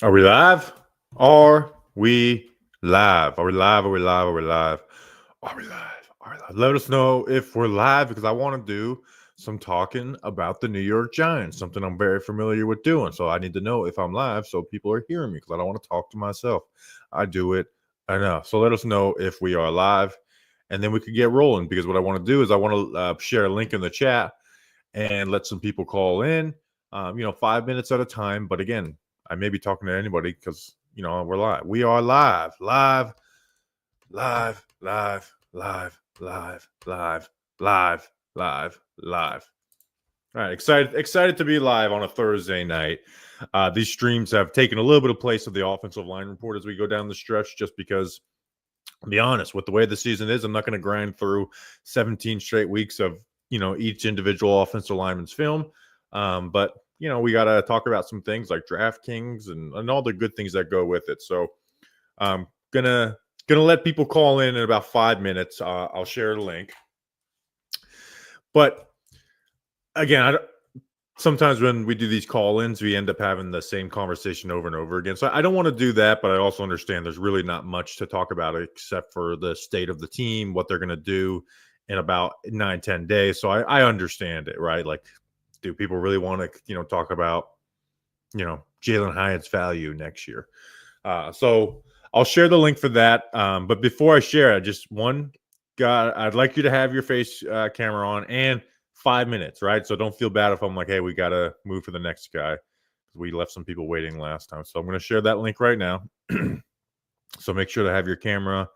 Are we live? Are we live? Are we live? Are we live? Are we live? Are we live? Are we live? Let us know if we're live because I want to do some talking about the New York Giants, something I'm very familiar with doing. So I need to know if I'm live so people are hearing me because I don't want to talk to myself. I do it enough. So let us know if we are live and then we could get rolling because what I want to do is I want to share a link in the chat and let some people call in, 5 minutes at a time. But again, I may be talking to anybody because, we're live. We are live, live, live, live, live, live, live, live, live, live. All right, excited to be live on a Thursday night. These streams have taken a little bit of place of the offensive line report as we go down the stretch, just because, to be honest, with the way the season is, I'm not going to grind through 17 straight weeks of each individual offensive lineman's film. But we got to talk about some things like DraftKings and all the good things that go with it. So I'm gonna let people call in about 5 minutes. I'll share the link. But again, sometimes when we do these call-ins, we end up having the same conversation over and over again. So I don't want to do that, but I also understand there's really not much to talk about except for the state of the team, what they're going to do in about 9-10 days. So I understand it, right? Like, do people really want to, talk about, Jalin Hyatt's value next year? So I'll share the link for that. But before I share, I'd like you to have your face camera on and 5 minutes, right? So don't feel bad if I'm like, hey, we got to move to the next guy because we left some people waiting last time. So I'm going to share that link right now. So make sure to have your camera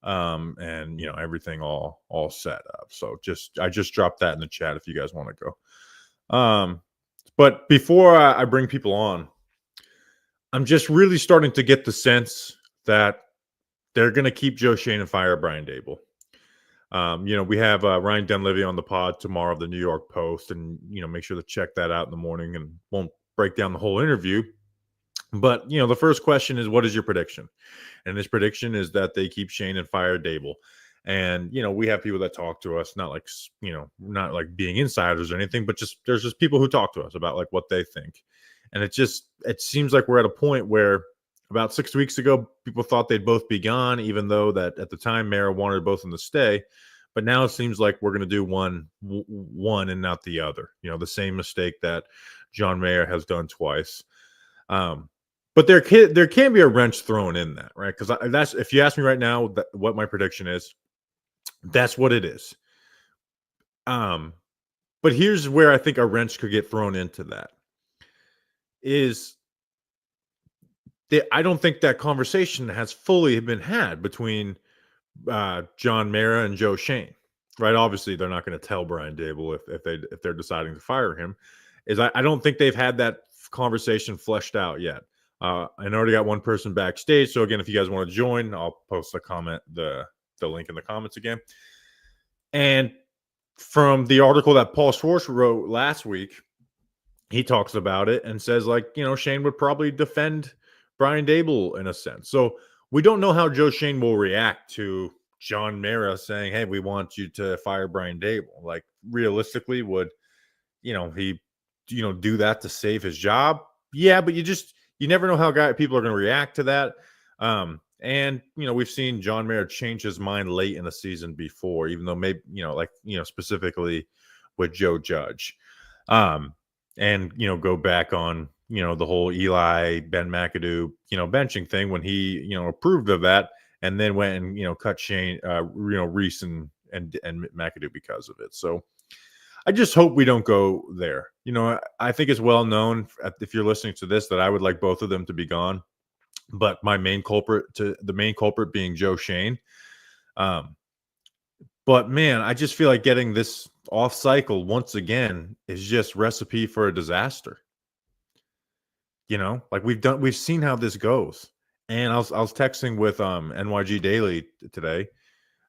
and everything all set up. So I just dropped that in the chat if you guys want to go. But before I bring people on, I'm just really starting to get the sense that they're going to keep Joe Schoen and fire Brian Daboll. We have Ryan Dunleavy on the pod tomorrow of the New York Post, and make sure to check that out in the morning, and won't break down the whole interview. But the first question is, what is your prediction? And his prediction is that they keep Schoen and fire Daboll. And we have people that talk to us, not like being insiders or anything, but there's just people who talk to us about like what they think. And it seems like we're at a point where about 6 weeks ago, people thought they'd both be gone, even though that at the time Mara wanted both of them to stay. But now it seems like we're going to do one and not the other. The same mistake that John Mara has done twice. But there can be a wrench thrown in that, right? Because that's, if you ask me right now what my prediction is, that's what it is. But here's where I think a wrench could get thrown into that. I don't think that conversation has fully been had between John Mara and Joe Schoen, right? Obviously, they're not going to tell Brian Daboll if they're deciding to fire him. I don't think they've had that conversation fleshed out yet. I already got one person backstage. So again, if you guys want to join, I'll post the link in the comments again. And from the article that Paul Schwartz wrote last week, he talks about it and says Schoen would probably defend Brian Daboll in a sense. So we don't know how Joe Schoen will react to John Mara saying, hey, we want you to fire Brian Daboll. Like, realistically, would he do that to save his job? Yeah, but you never know how people are going to react to that. And we've seen John Mara change his mind late in the season before, even though maybe specifically with Joe Judge, and go back on the whole Eli Ben McAdoo benching thing when he approved of that, and then went and cut Shane Reese and McAdoo because of it. So I just hope we don't go there. I think it's well known, if you're listening to this, that I would like both of them to be gone. But the main culprit being Joe Schoen. But man, I just feel like getting this off cycle once again is just recipe for a disaster. We've seen how this goes. And I was texting with NYG Daily today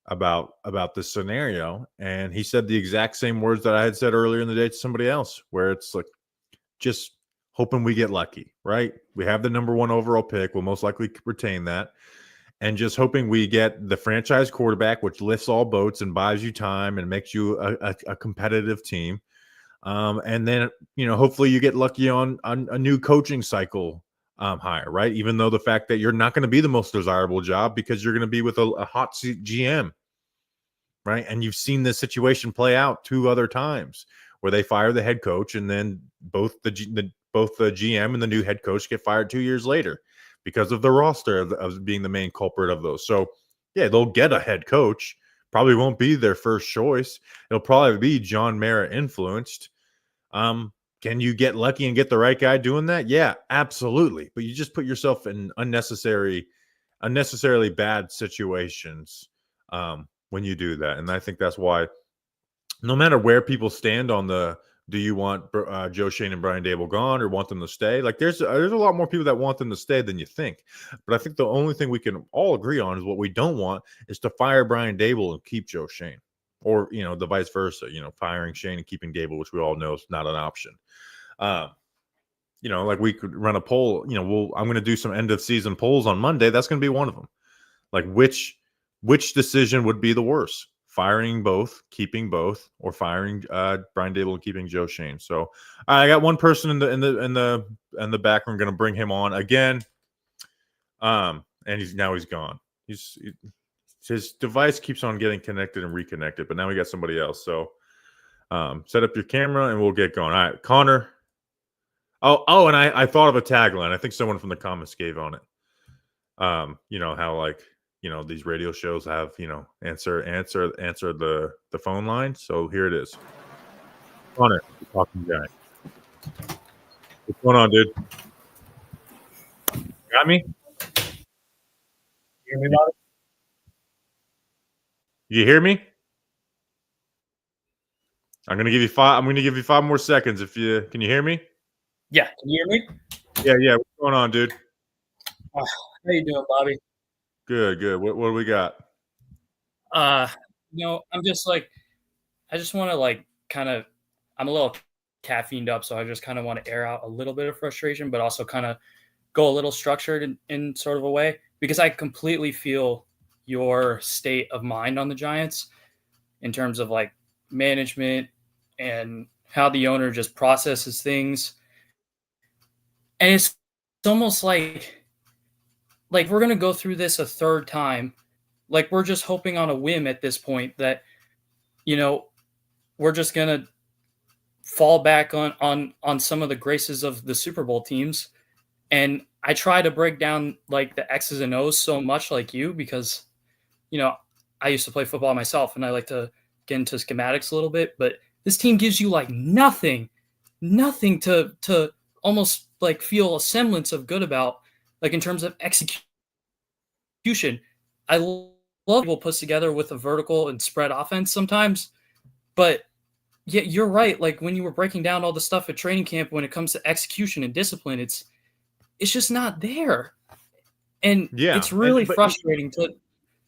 about this scenario, and he said the exact same words that I had said earlier in the day to somebody else, where it's like, just hoping we get lucky, right? We have the number 1 overall pick. We'll most likely retain that. And just hoping we get the franchise quarterback, which lifts all boats and buys you time and makes you a competitive team. And then, hopefully you get lucky on a new coaching cycle hire, right? Even though the fact that you're not going to be the most desirable job because you're going to be with a hot seat GM, right? And you've seen this situation play out 2 other times where they fire the head coach, and then both the GM and the new head coach get fired 2 years later because of the roster of being the main culprit of those. So yeah, they'll get a head coach. Probably won't be their first choice. It'll probably be John Mara influenced. Can you get lucky and get the right guy doing that? Yeah, absolutely. But you just put yourself in unnecessarily bad situations when you do that. And I think that's why no matter where people stand on the do you want Joe Schoen and Brian Daboll gone or want them to stay? Like there's a lot more people that want them to stay than you think. But I think the only thing we can all agree on is what we don't want is to fire Brian Daboll and keep Joe Schoen, or the vice versa. Firing Schoen and keeping Daboll, which we all know is not an option. Like we could run a poll. I'm going to do some end of season polls on Monday. That's going to be one of them. Like which decision would be the worst? Firing both, keeping both, or firing Brian Daboll and keeping Joe Schoen. So I got one person in the back room. Going to bring him on again. And he's gone. His device keeps on getting connected and reconnected, but now we got somebody else. So set up your camera and we'll get going. All right, Connor. Oh, and I thought of a tagline. I think someone from the comments gave on it. How these radio shows have, answer the phone line. So here it is. Connor, the talking guy. What's going on, dude? Got me? You hear me, Bobby? You hear me? I'm going to give you 5 more seconds. Can you hear me? Yeah. Can you hear me? Yeah. What's going on, dude? How you doing, Bobby? Good. What do we got? I'm just I just want to I'm a little caffeined up, so I just kind of want to air out a little bit of frustration, but also kind of go a little structured in sort of a way, because I completely feel your state of mind on the Giants in terms of management and how the owner just processes things. And it's almost like we're going to go through this a third time. Like we're just hoping on a whim at this point that, we're just going to fall back on some of the graces of the Super Bowl teams. And I try to break down the X's and O's so much like you, because, I used to play football myself and I like to get into schematics a little bit, but this team gives you nothing to almost feel a semblance of good about, in terms of execution. I love people puts together with a vertical and spread offense sometimes, but yeah, you're right. When you were breaking down all the stuff at training camp, when it comes to execution and discipline, it's just not there. And it's really frustrating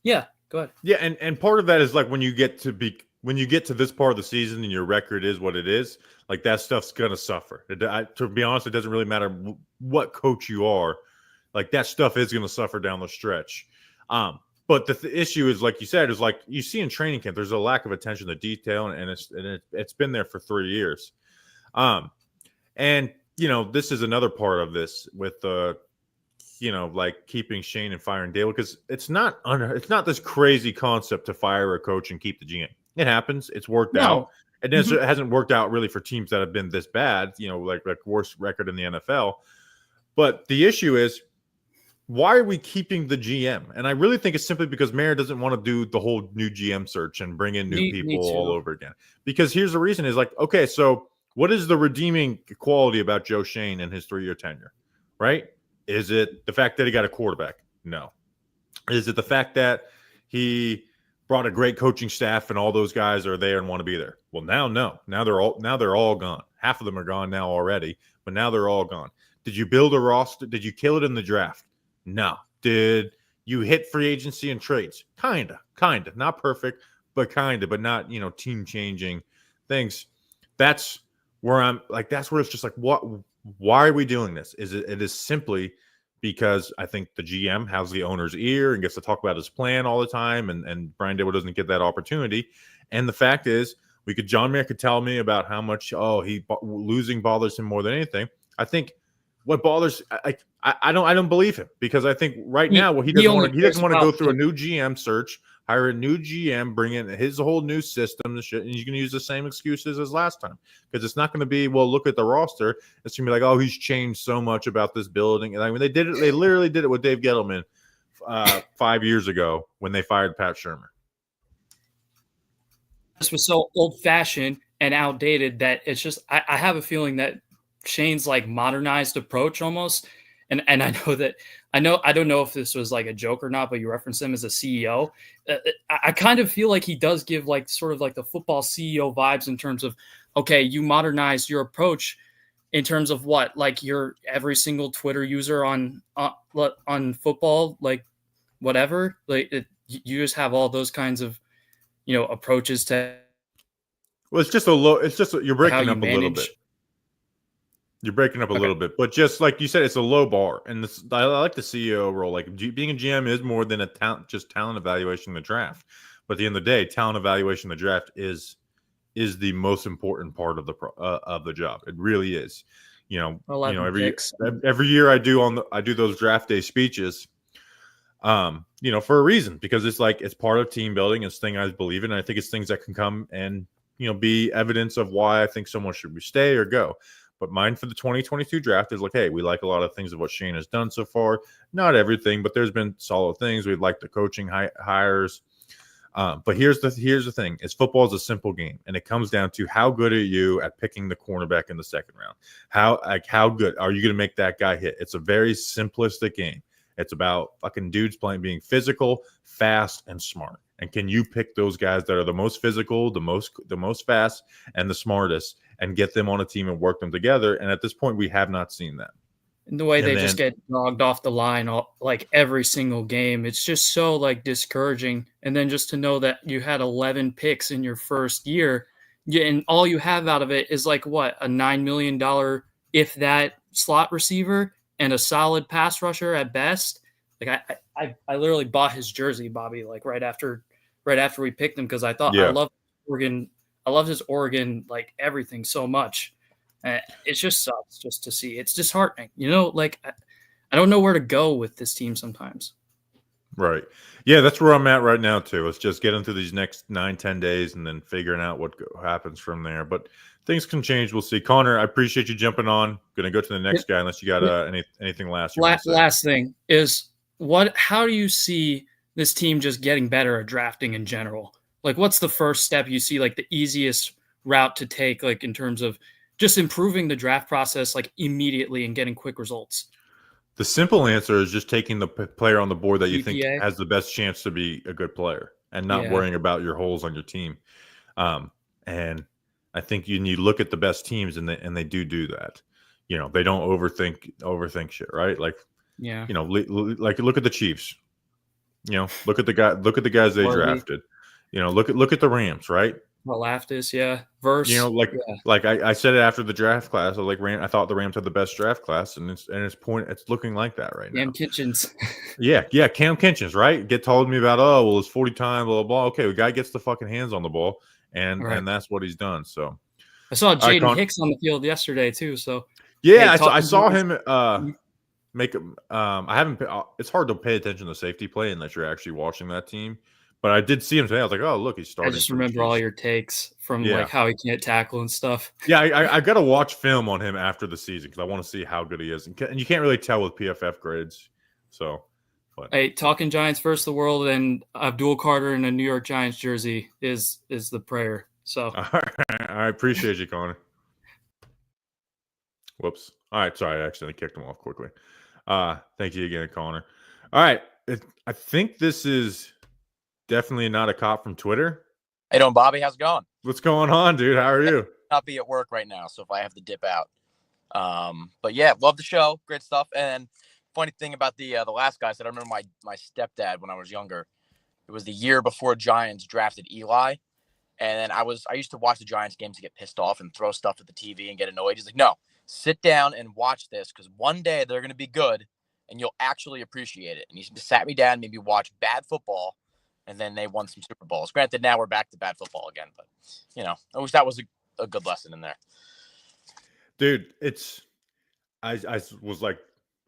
yeah, go ahead. Yeah. And part of that is when you get to this part of the season and your record is what it is, that stuff's going to suffer. To be honest, it doesn't really matter what coach you are. That stuff is going to suffer down the stretch. But the issue is, like you said, is you see in training camp, there's a lack of attention to detail, and it's been there for 3 years. And this is another part of this with keeping Schoen and firing Daboll, because it's not this crazy concept to fire a coach and keep the GM. It happens. It's worked out. And it hasn't worked out really for teams that have been this bad, worst record in the NFL. But the issue is, why are we keeping the GM? And I really think it's simply because Mara doesn't want to do the whole new GM search and bring in new people all over again. Because here's the reason is okay, so what is the redeeming quality about Joe Schoen and his 3-year tenure, right? Is it the fact that he got a quarterback? No. Is it the fact that he brought a great coaching staff and all those guys are there and want to be there? Well, no. Now they're all gone. Half of them are gone now already, but now they're all gone. Did you build a roster? Did you kill it in the draft? No. Did you hit free agency and trades? Kinda. Not perfect, but kinda, but not, team changing things. That's where that's where it's just what, why are we doing this? It is simply because I think the GM has the owner's ear and gets to talk about his plan all the time, and Brian Daboll doesn't get that opportunity. And the fact is, John Mayer could tell me about how much losing bothers him more than anything. I think what bothers, I don't believe him because I think right He now, well, he he doesn't only want to. He cares doesn't want to go about through a new GM search, hire a new GM, bring in his whole new system and shit, and you can use the same excuses as last time because it's not going to be, well, look at the roster. It's going to be like, oh, he's changed so much about this building. And I mean, they did it. They literally did it with Dave Gettleman 5 years ago when they fired Pat Shermer. this was so old fashioned and outdated that it's just I have a feeling that Shane's like modernized approach almost. And I don't know if this was like a joke or not, but you referenced him as a CEO. I kind of feel like he does give like sort of like the football CEO vibes in terms of, okay, you modernize your approach in terms of what, like your every single Twitter user on football, like whatever, you just have all those kinds of approaches to Well, it's just a low. It's just you're how breaking you up a little bit. manage. You're breaking up a Okay. little bit, but just like you said, it's a low bar, and I like the CEO role. Like being a GM is more than a talent evaluation in the draft. But at the end of the day, talent evaluation in the draft is the most important part of the job. It really is. 11 picks. Every year I do those draft day speeches. For a reason, because it's part of team building. It's thing I believe in. And I think it's things that can come and be evidence of why I think someone should stay or go. But mine for the 2022 draft is like, hey, we like a lot of things of what Shane has done so far. Not everything, but there's been solid things. We like the coaching hires. But here's the thing: is football is a simple game, and it comes down to how good are you at picking the cornerback in the second round? How good are you going to make that guy hit? It's a very simplistic game. It's about fucking dudes being physical, fast, and smart. And can you pick those guys that are the most physical, the most fast, and the smartest, and get them on a team and work them together? And at this point, we have not seen that. And the way they just get dogged off the line like every single game, it's just so like discouraging. And then just to know that you had 11 picks in your first year, and all you have out of it is like what, a $9 million, if that, slot receiver and a solid pass rusher at best. Like I literally bought his jersey, Bobby, like right after we picked him, because I thought I love Oregon. I love his Oregon, like everything so much. It just sucks just to see. It's disheartening, like I don't know where to go with this team sometimes. Right. Yeah, that's where I'm at right now too. It's just getting through these next 9-10 days and then figuring out what happens from there. But things can change. We'll see. Connor, I appreciate you jumping on. Going to go to the next guy unless you got anything last. Last thing is how do you see this team just getting better at drafting in general? Like, what's the first step you see, like the easiest route to take, like in terms of just improving the draft process, like immediately and getting quick results? The simple answer is just taking the player on the board that you think GPA? has the best chance to be a good player and not worrying about your holes on your team. And I think you need to look at the best teams, and they do that. They don't overthink shit, right? Like, like look at the Chiefs. Look at the guys they drafted. Look at the Rams, right? Malaftis, Verse. Like I said it after the draft class. I was like, I thought the Rams had the best draft class, and it's looking like that right now. Cam Kitchens. yeah, Cam Kitchens, right? Get told me about, oh, well, it's 40 times, blah, blah, blah. Okay, the guy gets the fucking hands on the ball, and that's what he's done. So I saw Jaden Hicks on the field yesterday too. So yeah, I saw him make him. I haven't. It's hard to pay attention to safety play unless you're actually watching that team. But I did see him today. I was like, oh, look, he's starting. I just remember all your takes from like how he can't tackle and stuff. Yeah, I got to watch film on him after the season because I want to see how good he is. And you can't really tell with PFF grades. So, hey, talking Giants versus the world, and Abdul Carter in a New York Giants jersey is the prayer. So I appreciate you, Connor. Whoops. All right, sorry, I accidentally kicked him off quickly. Thank you again, Connor. All right, I think this is definitely not a cop from Twitter. Hey, doing, Bobby? How's it going? What's going on, dude? How are you? I'll be at work right now, so if I have to dip out. But yeah, love the show. Great stuff. And funny thing about the last guy said, I remember my stepdad when I was younger. It was the year before Giants drafted Eli. And then I used to watch the Giants games to get pissed off and throw stuff at the TV and get annoyed. He's like, no, sit down and watch this because one day they're going to be good and you'll actually appreciate it. And he just sat me down and made me watch bad football. And then they won some Super Bowls. Granted, now we're back to bad football again. But, I wish that was a good lesson in there. Dude, I was like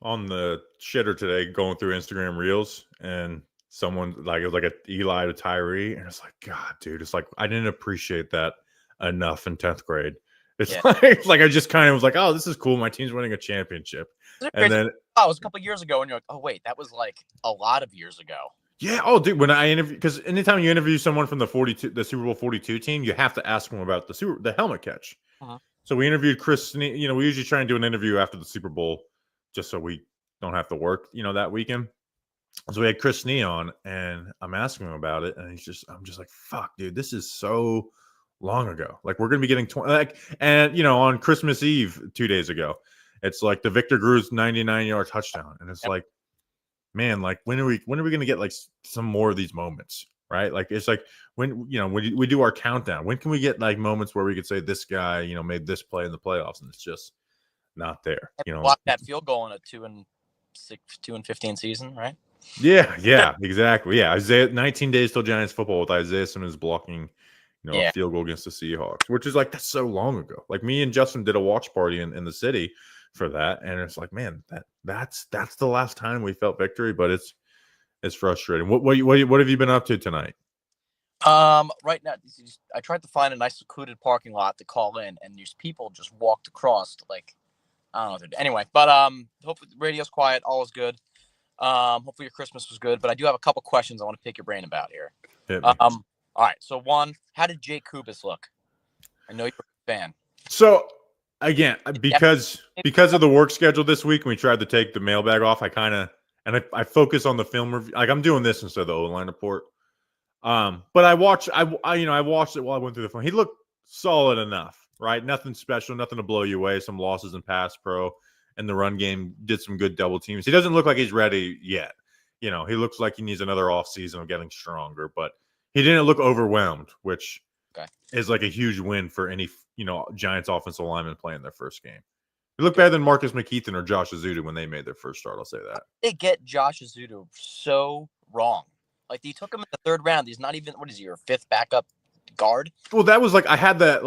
on the shitter today going through Instagram Reels, and someone like it was like a Eli to Tyree, and it's like, God, dude, it's like I didn't appreciate that enough in 10th grade. It's Yeah. like I just kind of was like, oh, this is cool. My team's winning a championship. And then it was a couple years ago, and you're like, oh wait, that was like a lot of years ago. yeah, oh dude, when I interview, because anytime you interview someone from the Super Bowl 42 team, you have to ask them about the helmet catch. Uh-huh. So we interviewed Chris. You know, we usually try and do an interview after the Super Bowl, just so we don't have to work, that weekend. So we had Chris Snee on, and I'm asking him about it, and I'm just like, fuck, dude, this is so long ago. Like we're gonna be getting 20, and on Christmas Eve 2 days ago, it's like the Victor Cruz 99-yard touchdown, and it's like, man, like when are we gonna get like some more of these moments, right? Like it's like when we do our countdown, when can we get like moments where we could say this guy made this play in the playoffs, and it's just not there. Block that field goal in a 2-15 season, right? Yeah, exactly. Yeah, Isaiah, 19 days till Giants football with Isaiah Simmons blocking, a field goal against the Seahawks, which is like that's so long ago. Like me and Justin did a watch party in the city for that, and it's like, man, that's the last time we felt victory, but it's frustrating. What have you been up to tonight? Right now, I tried to find a nice secluded parking lot to call in, and these people just walked across like I don't know. Anyway, but hopefully the radio's quiet, all is good. Hopefully your Christmas was good, but I do have a couple questions I want to pick your brain about here. All right. So one, how did Jake Kubas look? I know you're a fan. So again, because of the work schedule this week, and we tried to take the mailbag off, I focus on the film review. Like I'm doing this instead of the O-line report. But I watched it while I went through the phone. He looked solid enough, right? Nothing special, nothing to blow you away. Some losses in pass pro. And the run game did some good double teams. He doesn't look like he's ready yet. He looks like he needs another off season of getting stronger, but he didn't look overwhelmed, which is like a huge win for any, Giants offensive lineman playing their first game. He looked better than Marcus McKeithen or Josh Azudu when they made their first start. I'll say that. They get Josh Azudu so wrong. Like they took him in the third round. He's not even, what is he, your fifth backup guard? Well, that was like, I had that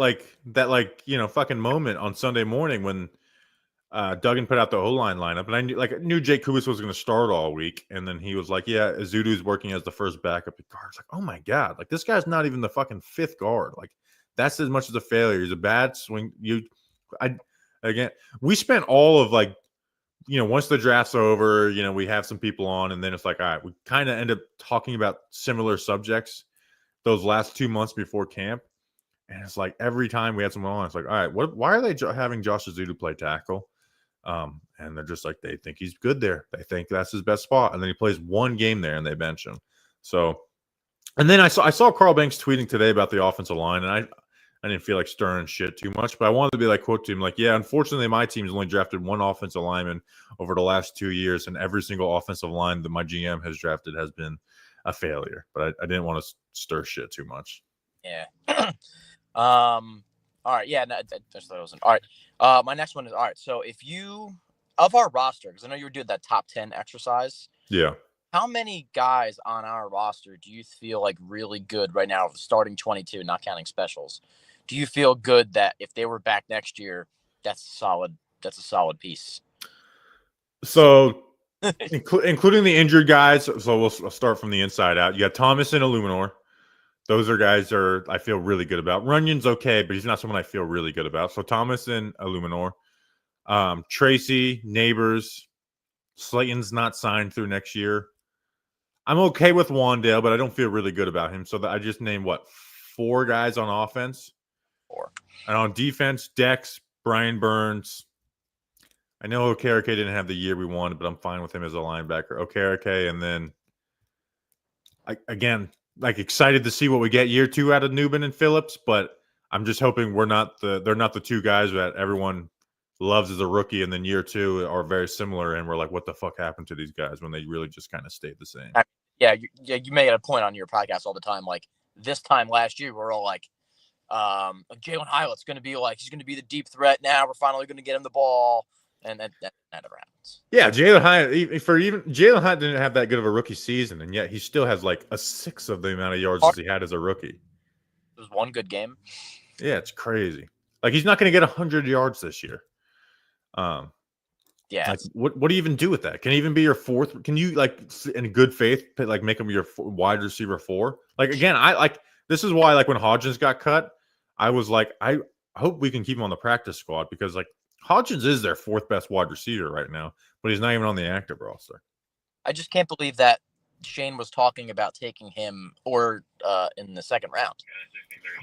fucking moment on Sunday morning when Duggan put out the O-line lineup, and I knew Jake Kubas was going to start all week, and then he was like, "Yeah, Azudu's working as the first backup at guard." It's like, oh my god, like this guy's not even the fucking fifth guard. Like that's as much as a failure. He's a bad swing. We spent all of once the draft's over, we have some people on, and then it's like, all right, we kind of end up talking about similar subjects those last 2 months before camp, and it's like every time we had someone on, it's like, all right, why are they having Josh Azudu play tackle? And they're just like, they think he's good there. They think that's his best spot. And then he plays one game there and they bench him. So, and then I saw Carl Banks tweeting today about the offensive line, and I didn't feel like stirring shit too much, but I wanted to be like, quote to him, like, yeah, unfortunately my team's only drafted one offensive lineman over the last 2 years, and every single offensive line that my GM has drafted has been a failure. But I didn't want to stir shit too much. Yeah. All right. Yeah. No, that's what I was in. All right. My next one is, all right. So if you, of our roster, because I know you were doing that top 10 exercise. Yeah. How many guys on our roster do you feel like really good right now, starting 22, not counting specials? Do you feel good that if they were back next year, that's a solid piece? So including the injured guys. So we'll start from the inside out. You got Thomas and Illuminor. Those are guys I feel really good about. Runyon's okay, but he's not someone I feel really good about. So Thomas and Illuminor. Tracy, Neighbors, Slayton's not signed through next year. I'm okay with Wandale, but I don't feel really good about him. So I just named, 4 guys on offense? 4. And on defense, Dex, Brian Burns. I know Okereke didn't have the year we wanted, but I'm fine with him as a linebacker. Okereke, and then, excited to see what we get year 2 out of Newman and Phillips, but I'm just hoping they're not the 2 guys that everyone loves as a rookie, and then year 2 are very similar, and we're like, what the fuck happened to these guys when they really just kind of stayed the same? Yeah, you made a point on your podcast all the time. Like this time last year, we're all like, Jalen Hyatt's going to be he's going to be the deep threat now. We're finally going to get him the ball, and that never happens. Yeah, Jalen Hyatt didn't have that good of a rookie season, and yet he still has like a 1/6 of the amount of yards as he had as a rookie. It was one good game. Yeah, it's crazy. Like he's not going to get 100 yards this year. Yeah. Like, what do you even do with that? Can he even be your fourth? Can you, like, in good faith, like, make him your wide receiver 4? Like, again, I like this is why, like, when Hodgins got cut, I was like, I hope we can keep him on the practice squad because, like, Hodgins is their 4th best wide receiver right now, but he's not even on the active roster. I just can't believe that Shane was talking about taking him or in the 2nd round.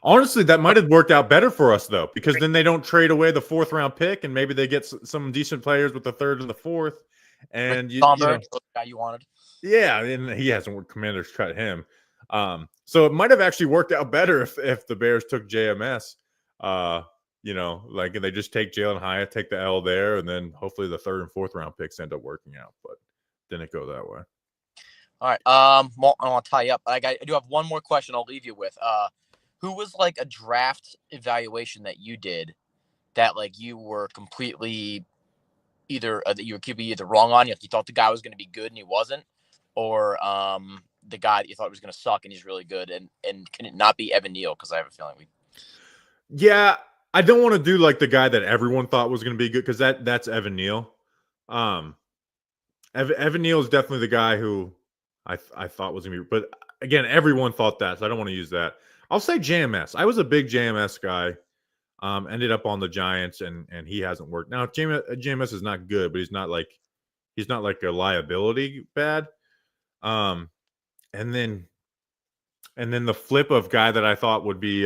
Honestly, that might have worked out better for us though, because then they don't trade away the 4th round pick, and maybe they get some decent players with the 3rd and the 4th. And you know, the guy you wanted. yeah, and he hasn't. Commanders cut him, so it might have actually worked out better if the Bears took JMS. You know, like they just take Jalen Hyatt, take the L there, and then hopefully the 3rd and 4th round picks end up working out. But didn't go that way. All right. I want to tie you up. I do have one more question. I'll leave you with. Who was like a draft evaluation that you did that like you were completely either that you were keeping either wrong on? You thought the guy was going to be good and he wasn't, or the guy that you thought was going to suck and he's really good, and can it not be Evan Neal? Because I have a feeling we. Yeah, I don't want to do like the guy that everyone thought was going to be good because that's Evan Neal. Evan Neal is definitely the guy who I thought was going to be, but again, everyone thought that, so I don't want to use that. I'll say JMS. I was a big JMS guy. Ended up on the Giants, and he hasn't worked. Now JMS is not good, but he's not like a liability bad. And then the flip of guy that I thought would be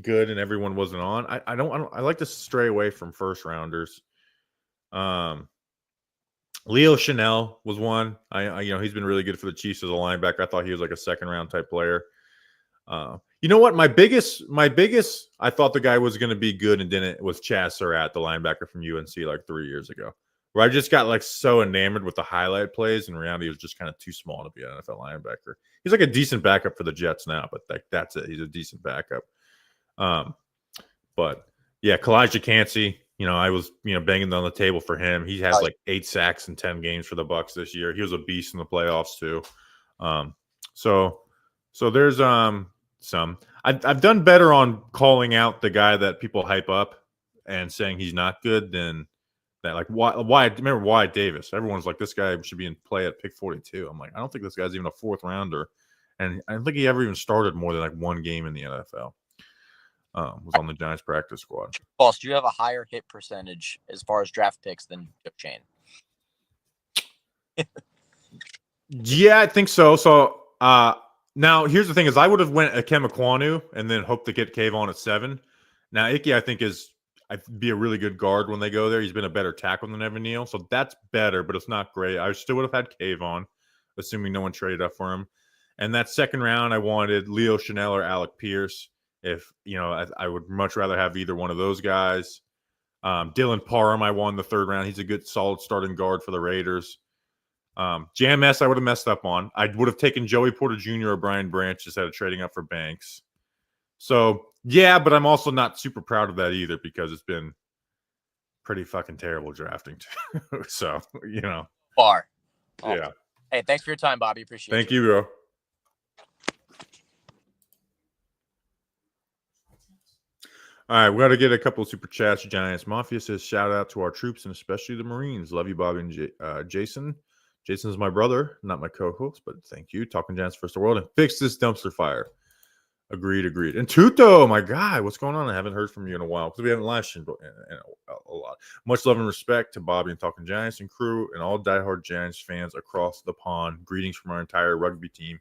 good and everyone wasn't on. I like to stray away from first rounders. Leo Chanel was one. I he's been really good for the Chiefs as a linebacker. I thought he was like a 2nd round type player. You know what? My biggest, I thought the guy was going to be good and didn't, was Chaz Surratt, the linebacker from UNC like 3 years ago, where I just got like so enamored with the highlight plays. In reality, he was just kind of too small to be an NFL linebacker. He's like a decent backup for the Jets now, but like that's it. He's a decent backup. But yeah, Kalijah Cansey, I was, banging on the table for him. He has like 8 sacks in 10 games for the Bucs this year. He was a beast in the playoffs too. So there's some. I've done better on calling out the guy that people hype up and saying he's not good than that. Like remember Wyatt Davis? Everyone's like, this guy should be in play at pick 42. I'm like, I don't think this guy's even a 4th rounder, and I don't think he ever even started more than like 1 game in the NFL. Was on the Giants practice squad. Boss, do you have a higher hit percentage as far as draft picks than Chip Chain? Yeah, I think so. So now here's the thing: is I would have went Ikem Ekwonu and then hoped to get Kayvon at 7. Now Icky, I think I'd be a really good guard when they go there. He's been a better tackle than Evan Neal, so that's better, but it's not great. I still would have had Kayvon, assuming no one traded up for him. And that 2nd round, I wanted Leo Chanel or Alec Pierce. If I would much rather have either one of those guys. Dylan Parham, I won the 3rd round. He's a good, solid starting guard for the Raiders. JMS, I would have messed up on. I would have taken Joey Porter Jr. or Brian Branch instead of trading up for Banks. So yeah, but I'm also not super proud of that either because it's been pretty fucking terrible drafting too. So Far. Yeah. Hey, thanks for your time, Bobby. Appreciate it. Thank you, bro. All right, we got to get a couple of super chats. Giants Mafia says, shout out to our troops and especially the Marines. Love you, Bobby and Jason. Jason's my brother, not my co-host, but thank you. Talking Giants first the world and fix this dumpster fire. Agreed. And Tuto, my guy, what's going on? I haven't heard from you in a while because we haven't live streamed in a lot. Much love and respect to Bobby and Talking Giants and crew and all diehard Giants fans across the pond. Greetings from our entire rugby team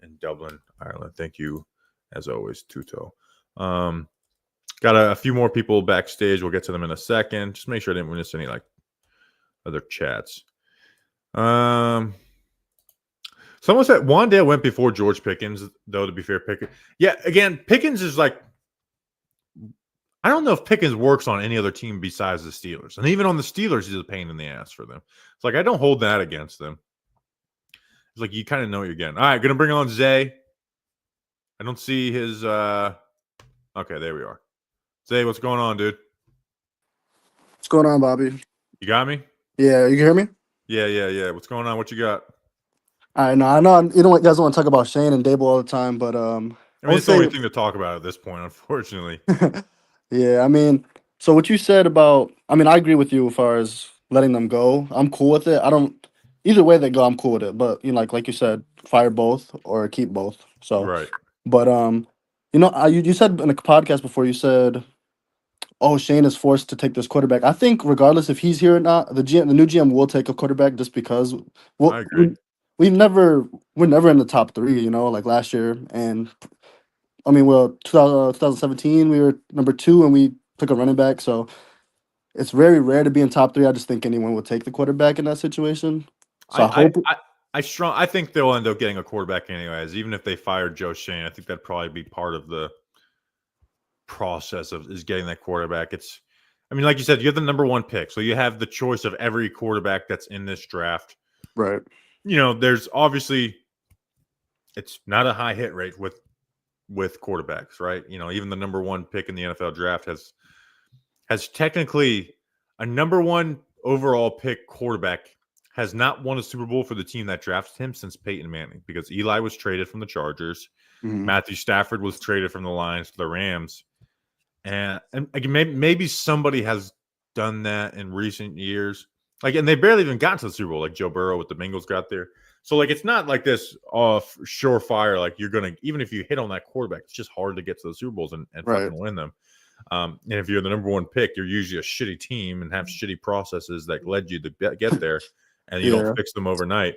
in Dublin, Ireland. Thank you, as always, Tuto. Got a few more people backstage. We'll get to them in a second. Just make sure I didn't miss any like other chats. Someone said Wandale went before George Pickens, though, to be fair. Yeah, again, Pickens is like, I don't know if Pickens works on any other team besides the Steelers. And even on the Steelers, he's a pain in the ass for them. It's like, I don't hold that against them. It's like, you kind of know what you're getting. All right, going to bring on Zay. I don't see his, okay, there we are. Zay, what's going on, dude? What's going on, Bobby? You got me? Yeah, you can hear me? Yeah. What's going on? What you got? All right, I know you don't guys want to talk about Shane and Dable all the time, but I mean, it's the only thing to talk about at this point, unfortunately. Yeah, I mean, so what you said about, I mean, I agree with you as far as letting them go. I'm cool with it. I don't either way they go, I'm cool with it. But like you said, fire both or keep both. So, Right. but you said in a podcast before, you said, "Oh, Shane is forced to take this quarterback." I think regardless if he's here or not, the new GM will take a quarterback just because. I Well, agree. we're never in the top three. Like last year, and I mean, well, 2017 we were number 2 and we took a running back. So it's very rare to be in top three. I just think anyone would take the quarterback in that situation. So I I, I, hope. I, I think they'll end up getting a quarterback anyways. Even if they fired Joe Shane, I think that'd probably be part of the process of is getting that quarterback. I mean, like you said, you have the number 1 pick, so you have the choice of every quarterback that's in this draft. Right. There's obviously it's not a high hit rate with quarterbacks, right? Even the number 1 pick in the NFL draft has technically a number 1 overall pick quarterback has not won a Super Bowl for the team that drafted him since Peyton Manning, because Eli was traded from the Chargers. Mhm. Matthew Stafford was traded from the Lions to the Rams. And again, maybe somebody has done that in recent years. And they barely even got to the Super Bowl, like Joe Burrow with the Bengals got there. So, it's not like this surefire, like you're going to, even if you hit on that quarterback, it's just hard to get to the Super Bowls and Right. fucking win them. And if you're the number 1 pick, you're usually a shitty team and have shitty processes that led you to get there, and you Yeah. don't fix them overnight.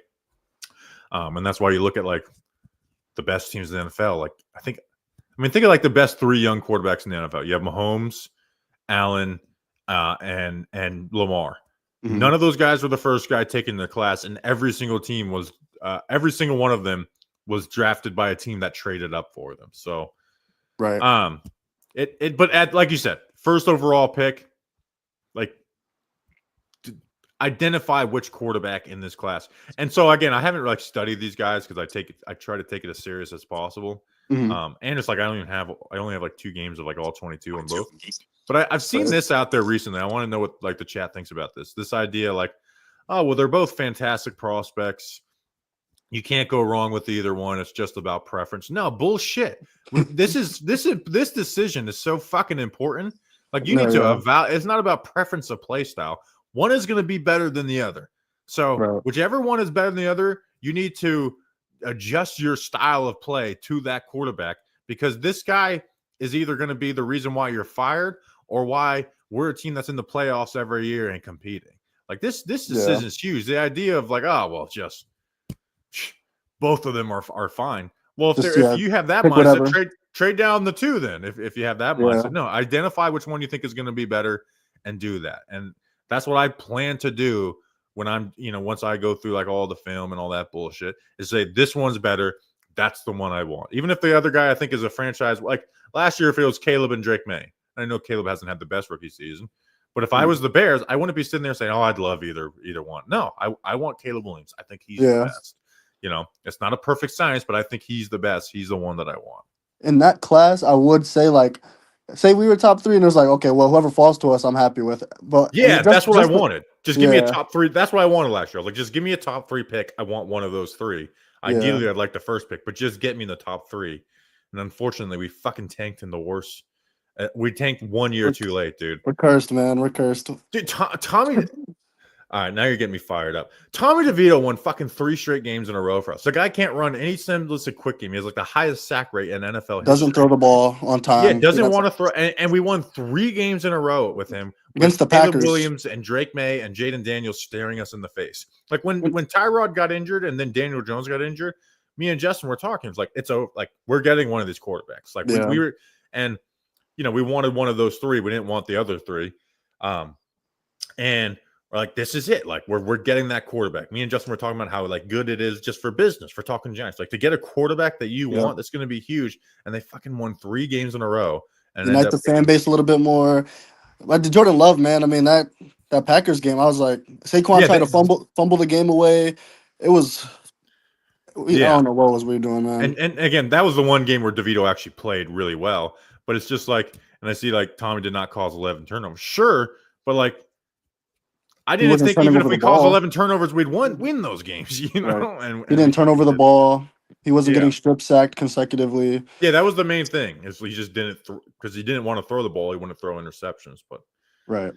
And that's why you look at the best teams in the NFL. Think of the best 3 young quarterbacks in the NFL. You have Mahomes, Allen, and Lamar. Mhm. None of those guys were the first guy taken in the class, and every single team was every single one of them was drafted by a team that traded up for them. So, Right. but like you said, first overall pick, identify which quarterback in this class. And so again, I haven't studied these guys because I try to take it as serious as possible. Mhm. And it's I only have 2 games of all 22 on both. But I've seen this out there recently. I want to know what the chat thinks about this idea, oh, well, they're both fantastic prospects. You can't go wrong with either one. It's just about preference. No, bullshit. This decision is so fucking important. You need to evaluate. It's not about preference of play style. One is going to be better than the other. So whichever one is better than the other, you need to adjust your style of play to that quarterback, because this guy is either going to be the reason why you're fired or why we're a team that's in the playoffs every year and competing. This decision is huge. The idea of just both of them are fine. Well, if you have that mindset, trade down the 2 then. If you have that mindset, no, identify which one you think is going to be better and do that. And that's what I plan to do when I'm, once I go through all the film and all that bullshit, is say this one's better. That's the one I want. Even if the other guy I think is a franchise, last year, if it was Caleb and Drake May. I know Caleb hasn't had the best rookie season, but if I was the Bears, I wouldn't be sitting there saying, "Oh, I'd love either one." No, I want Caleb Williams. I think he's the best. It's not a perfect science, but I think he's the best. He's the one that I want. In that class, I would say say we were top 3 and it was okay, well, whoever falls to us, I'm happy with it. But that's what I wanted. Just give me a top 3. That's what I wanted last year. Just give me a top 3 pick. I want one of those 3. Ideally, I'd like the first pick, but just get me in the top 3. And unfortunately, we fucking tanked in the worst. We tanked 1 year too late, dude. We're cursed, man. We're cursed. Dude, Tommy. All right, now you're getting me fired up. Tommy DeVito won fucking 3 straight games in a row for us. The guy can't run any semblance of quick game. He has the highest sack rate in NFL history. Doesn't throw the ball on time. Yeah, doesn't want to throw. And we won 3 games in a row with him. Against the Caleb Packers. Williams and Drake May and Jaden Daniels staring us in the face. When Tyrod got injured and then Daniel Jones got injured, me and Justin were talking. It's it's over. We're getting one of these quarterbacks. We were, and we wanted one of those 3. We didn't want the other 3. And we're this is it. We're getting that quarterback. Me and Justin were talking about how good it is just for business, for talking Giants. To get a quarterback that you want, that's going to be huge. And they fucking won 3 games in a row. And unite the fan base a little bit more. The Jordan Love, man. I mean, that Packers game, I was Saquon tried to fumble the game away. It was I don't know what we were doing, man. And again, that was the one game where DeVito actually played really well. But it's just and I see Tommy did not cause 11 turnovers. Sure, but I didn't think even if we caused 11 turnovers, we'd win those games, Right. And he didn't turn over the ball. He wasn't getting strip sacked consecutively. Yeah, that was the main thing. Is he just didn't because he didn't want to throw the ball. He wanted to throw interceptions. But right.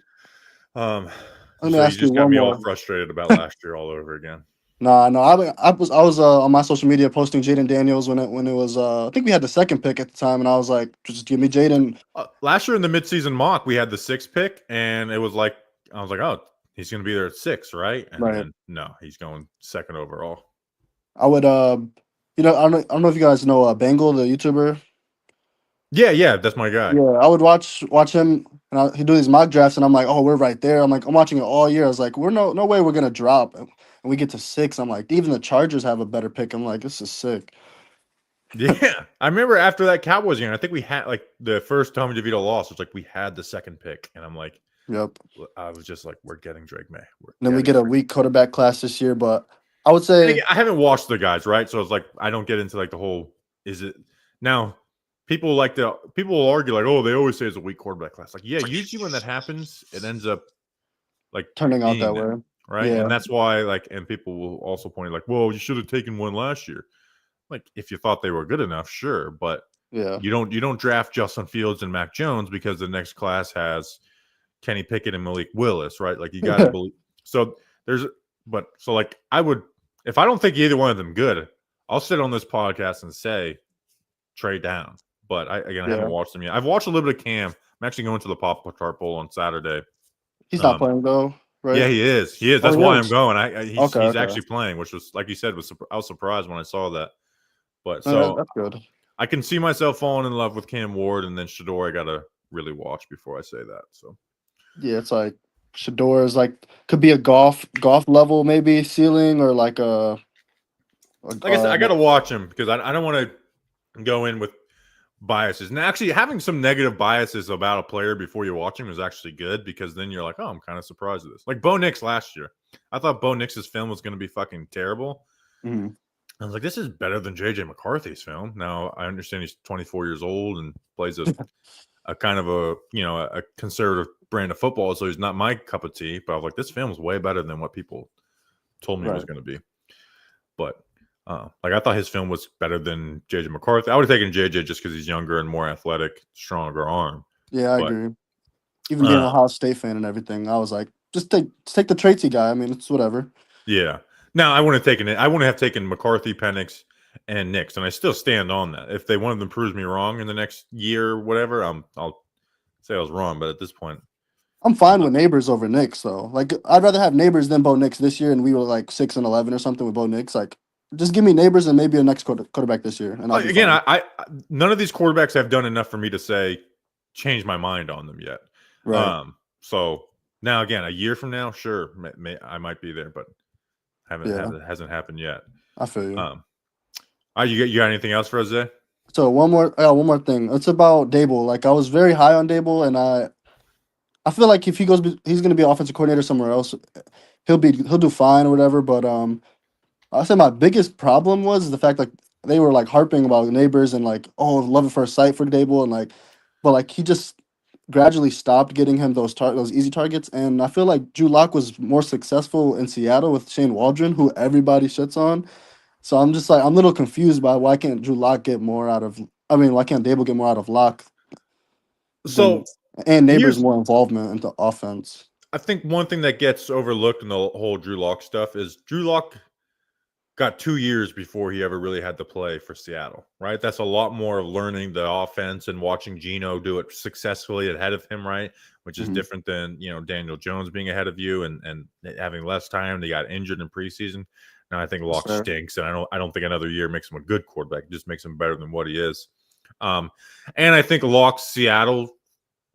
Let me So you ask you just got one me all more. frustrated about last year all over again. Nah, no, I was on my social media posting Jaden Daniels when it was I think we had the second pick at the time, and I was like, just give me Jaden. Last year in the midseason mock, we had the 6th pick, and it was like I was like, oh, he's going to be there at 6, right? And Right. then no, he's going 2nd overall. I would I don't know if you guys know Bangle, the YouTuber. Yeah, that's my guy. Yeah, I would watch him, and he'd do these mock drafts, and I'm like, oh, we're right there. I'm like, I'm watching it all year. I was like, we're no way we're gonna drop, and we get to 6. I'm like, even the Chargers have a better pick. I'm like, this is sick. Yeah, I remember after that Cowboys game, I think we had like the first Tommy DeVito loss was like we had the 2nd pick, and I'm like, Yep. I was just like, we're getting Drake May. And then we get a weak quarterback class this year, but I would And say again, I haven't watched the guys, right? So it's like I don't get into like the whole is it now people will argue like, oh, they always say it's a weak quarterback class. Like, yeah, usually when that happens, it ends up like turning out that being way. right? Yeah. And that's why like and people will also point like, well, you should have taken one last year. Like if you thought they were good enough, sure, but Yeah. you don't draft Justin Fields and Mac Jones because the next class has Kenny Pickett and Malik Willis, right? Like you got to believe. So like I would if I don't think either one of them good, I'll sit on this podcast and say trade down. But I haven't watched them yet. I've watched a little bit of Cam. I'm actually going to the Pop Tart Bowl on Saturday. He's not playing though, right? Yeah, he is. He is. That's Oh, he why is? I'm going. He's Okay. actually playing, which was like you said. I was surprised when I saw that. But No, so that's good. I can see myself falling in love with Cam Ward, and then Shador. I gotta really watch before I say that. So Yeah, it's like Shador is like could be a golf level maybe ceiling or like like I said, I gotta watch him because I don't want to go in with biases. And actually, having some negative biases about a player before you watch him is actually good because then you're like, oh, I'm kind of surprised at this. Like Bo Nix last year, I thought Bo Nix's film was going to be fucking terrible. Mhm. I was like, this is better than JJ McCarthy's film. Now I understand he's 24 years old and plays a kind of a conservative brand of football, so he's not my cup of tea. But I was like, this film is way better than what people told me it was going to be. But like I thought his film was better than JJ McCarthy. I would have taken JJ just because he's younger and more athletic, stronger arm. Yeah, I agree. Even being an Ohio State fan and everything, I was like, just take the Tracy guy. I mean, it's whatever. Yeah. Now I wouldn't have taken it. I wouldn't have taken McCarthy, Penix, and Nix, and I still stand on that. If one of them proves me wrong in the next year or whatever, I'll say I was wrong. But at this point, I'm fine with Neighbors over Nix though. Like I'd rather have Neighbors than Bo Nix this year, and we were like 6-11 or something with Bo Nix. Like just give me Neighbors and maybe a next quarterback this year. And I'll again, I none of these quarterbacks have done enough for me to say change my mind on them yet. Right. So now again, a year from now, sure, I might be there, but hasn't happened yet. I feel you. You got anything else for us, Zay? So one more thing. It's about Dable. Like I was very high on Dable, and I feel like if he's going to be offensive coordinator somewhere else, he'll do fine or whatever. But I say my biggest problem was the fact like they were like harping about Neighbors and like love at first sight for Dable and like, but like he just gradually stopped getting him those easy targets. And I feel like Drew Lock was more successful in Seattle with Shane Waldron, who everybody shits on. So I'm just like I'm a little confused by why can't Drew Lock get more out of? I mean, why can't Dable get more out of Lock? So and Neighbors more involvement into offense. I think one thing that gets overlooked in the whole Drew Lock stuff is Drew Lock got 2 years before he ever really had to play for Seattle, right? That's a lot more of learning the offense and watching Geno do it successfully ahead of him, right? Which is different than, Daniel Jones being ahead of you and having less time. They got injured in preseason. Now I think Lock stinks, and I don't think another year makes him a good quarterback. It just makes him better than what he is. And I think Lock's Seattle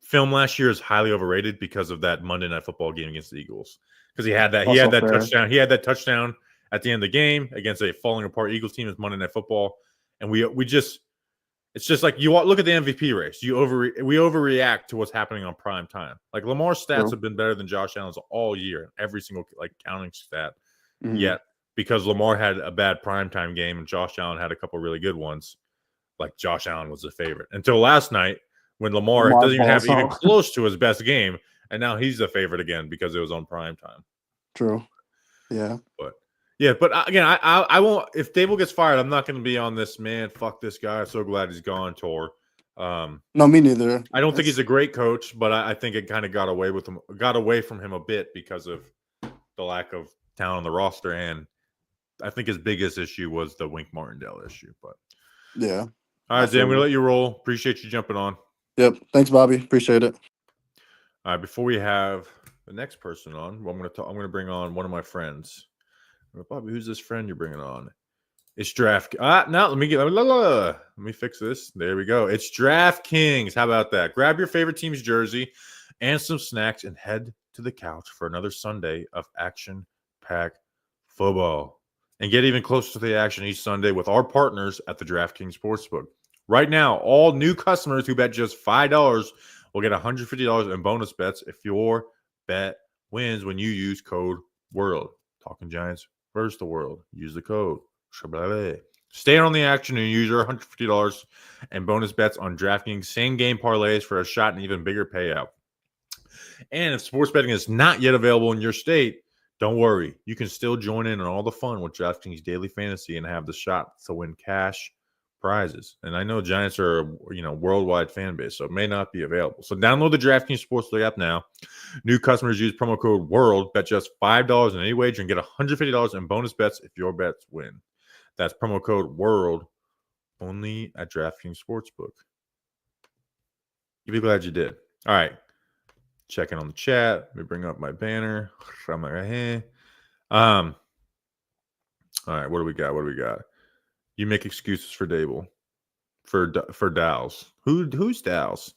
film last year is highly overrated because of that Monday Night Football game against the Eagles. Because he had that touchdown. He had that touchdown at the end of the game against a falling apart Eagles team as Monday Night Football. And it's just like you look at the MVP race. We overreact to what's happening on prime time. Like Lamar's stats have been better than Josh Allen's all year, every single counting stat. Yet because Lamar had a bad primetime game and Josh Allen had a couple really good ones, like Josh Allen was the favorite until last night when Lamar doesn't even have even close to his best game, and now he's the favorite again because it was on primetime. True. Yeah. But again, I won't. If Dable gets fired, I'm not going to be on this man. Fuck this guy. I'm so glad he's gone tour. No, me neither. I don't think he's a great coach, but I think it kind of got away from him a bit because of the lack of talent on the roster, and I think his biggest issue was the Wink Martindale issue. But Yeah. all right, Zay, I'm gonna let you roll. Appreciate you jumping on. Yep. Thanks, Bobby. Appreciate it. All right, before we have the next person on, well, I'm gonna bring on one of my friends. Bobby, who's this friend you're bringing on? It's Draft. Now let me fix this. There we go. It's DraftKings. How about that? Grab your favorite team's jersey and some snacks and head to the couch for another Sunday of action-packed football. And get even closer to the action each Sunday with our partners at the DraftKings Sportsbook. Right now, all new customers who bet just $5 will get $150 in bonus bets if your bet wins when you use code WORLD. Talking Giants versus the world. Use the code. Stay on the action and use your $150 and bonus bets on DraftKings same game parlays for a shot and even bigger payout. And if sports betting is not yet available in your state, don't worry. You can still join in on all the fun with DraftKings Daily Fantasy and have the shot to win cash prizes. And I know Giants are a worldwide fan base, so it may not be available. So download the DraftKings Sportsbook app now. New customers use promo code WORLD, bet just $5 on any wager and get $150 in bonus bets if your bets win. That's promo code WORLD only at DraftKings Sportsbook. You'll be glad you did. All right. Checking on the chat. Let me bring up my banner. I'm like, hey. All right. What do we got? You make excuses for Dable. For Dowls. Who's Dowls?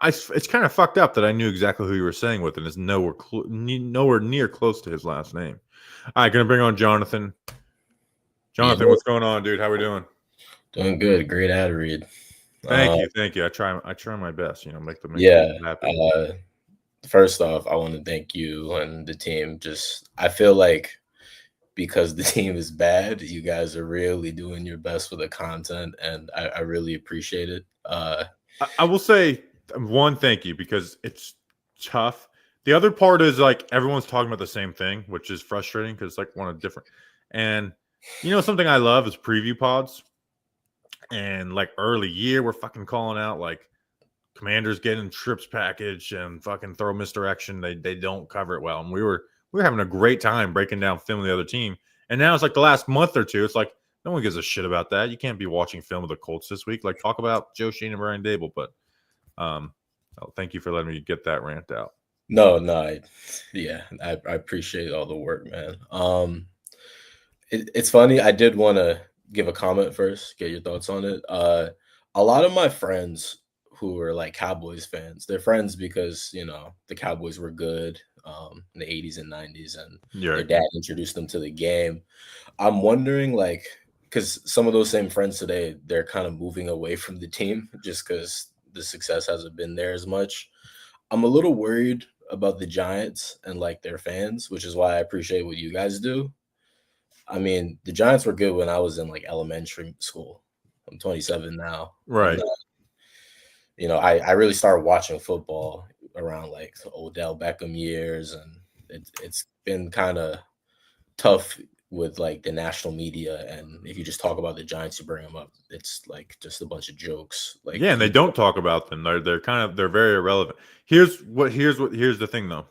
It's kind of fucked up that I knew exactly who you were saying with, and it's nowhere near close to his last name. All right. Gonna bring on Jonathan. Jonathan, what's going on, dude? How we doing? Doing good. Great ad read. Thank you. I try my best, make them happy. First off, I want to thank you and the team. I feel like because the team is bad, you guys are really doing your best for the content, and I really appreciate it. I will say one, thank you, because it's tough. The other part is like everyone's talking about the same thing, which is frustrating because it's like one of different. And something I love is preview pods. And like early year, we're fucking calling out like Commanders getting trips package and fucking throw misdirection. They don't cover it well. And we were having a great time breaking down film of the other team. And now it's like the last month or two, it's like no one gives a shit about that. You can't be watching film of the Colts this week. Like talk about Joe Schoen and Brian Dable. But thank you for letting me get that rant out. No, I appreciate all the work, man. It's funny. I did want to give a comment first, get your thoughts on it. A lot of my friends who are like Cowboys fans, they're friends because, the Cowboys were good in the 80s and 90s, and their dad introduced them to the game. I'm wondering, because some of those same friends today, they're kind of moving away from the team just because the success hasn't been there as much. I'm a little worried about the Giants and their fans, which is why I appreciate what you guys do. I mean, the Giants were good when I was in elementary school. I'm 27 now. Right. And, I really started watching football around Odell Beckham years, and it's been kind of tough with the national media. And if you just talk about the Giants, you bring them up, it's just a bunch of jokes. And they don't talk about them. They're very irrelevant. Here's the thing though.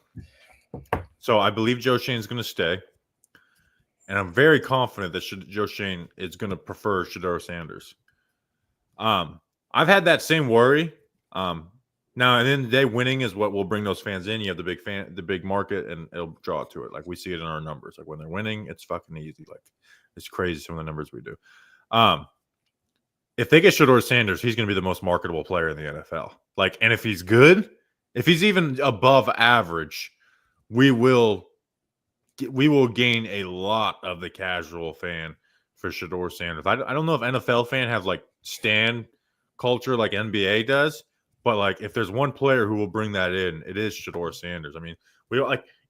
So I believe Joe Schoen's going to stay. And I'm very confident that Joe Schoen is going to prefer Shedeur Sanders. I've had that same worry. Now, at the end of the day, winning is what will bring those fans in. You have the big market, and it'll draw to it. We see it in our numbers. When they're winning, it's fucking easy. It's crazy some of the numbers we do. If they get Shedeur Sanders, he's going to be the most marketable player in the NFL. And if he's good, if he's even above average, we will gain a lot of the casual fan for Shedeur Sanders. I don't know if NFL fan have stan culture like NBA does, but if there's one player who will bring that in, it is Shedeur Sanders. I mean, we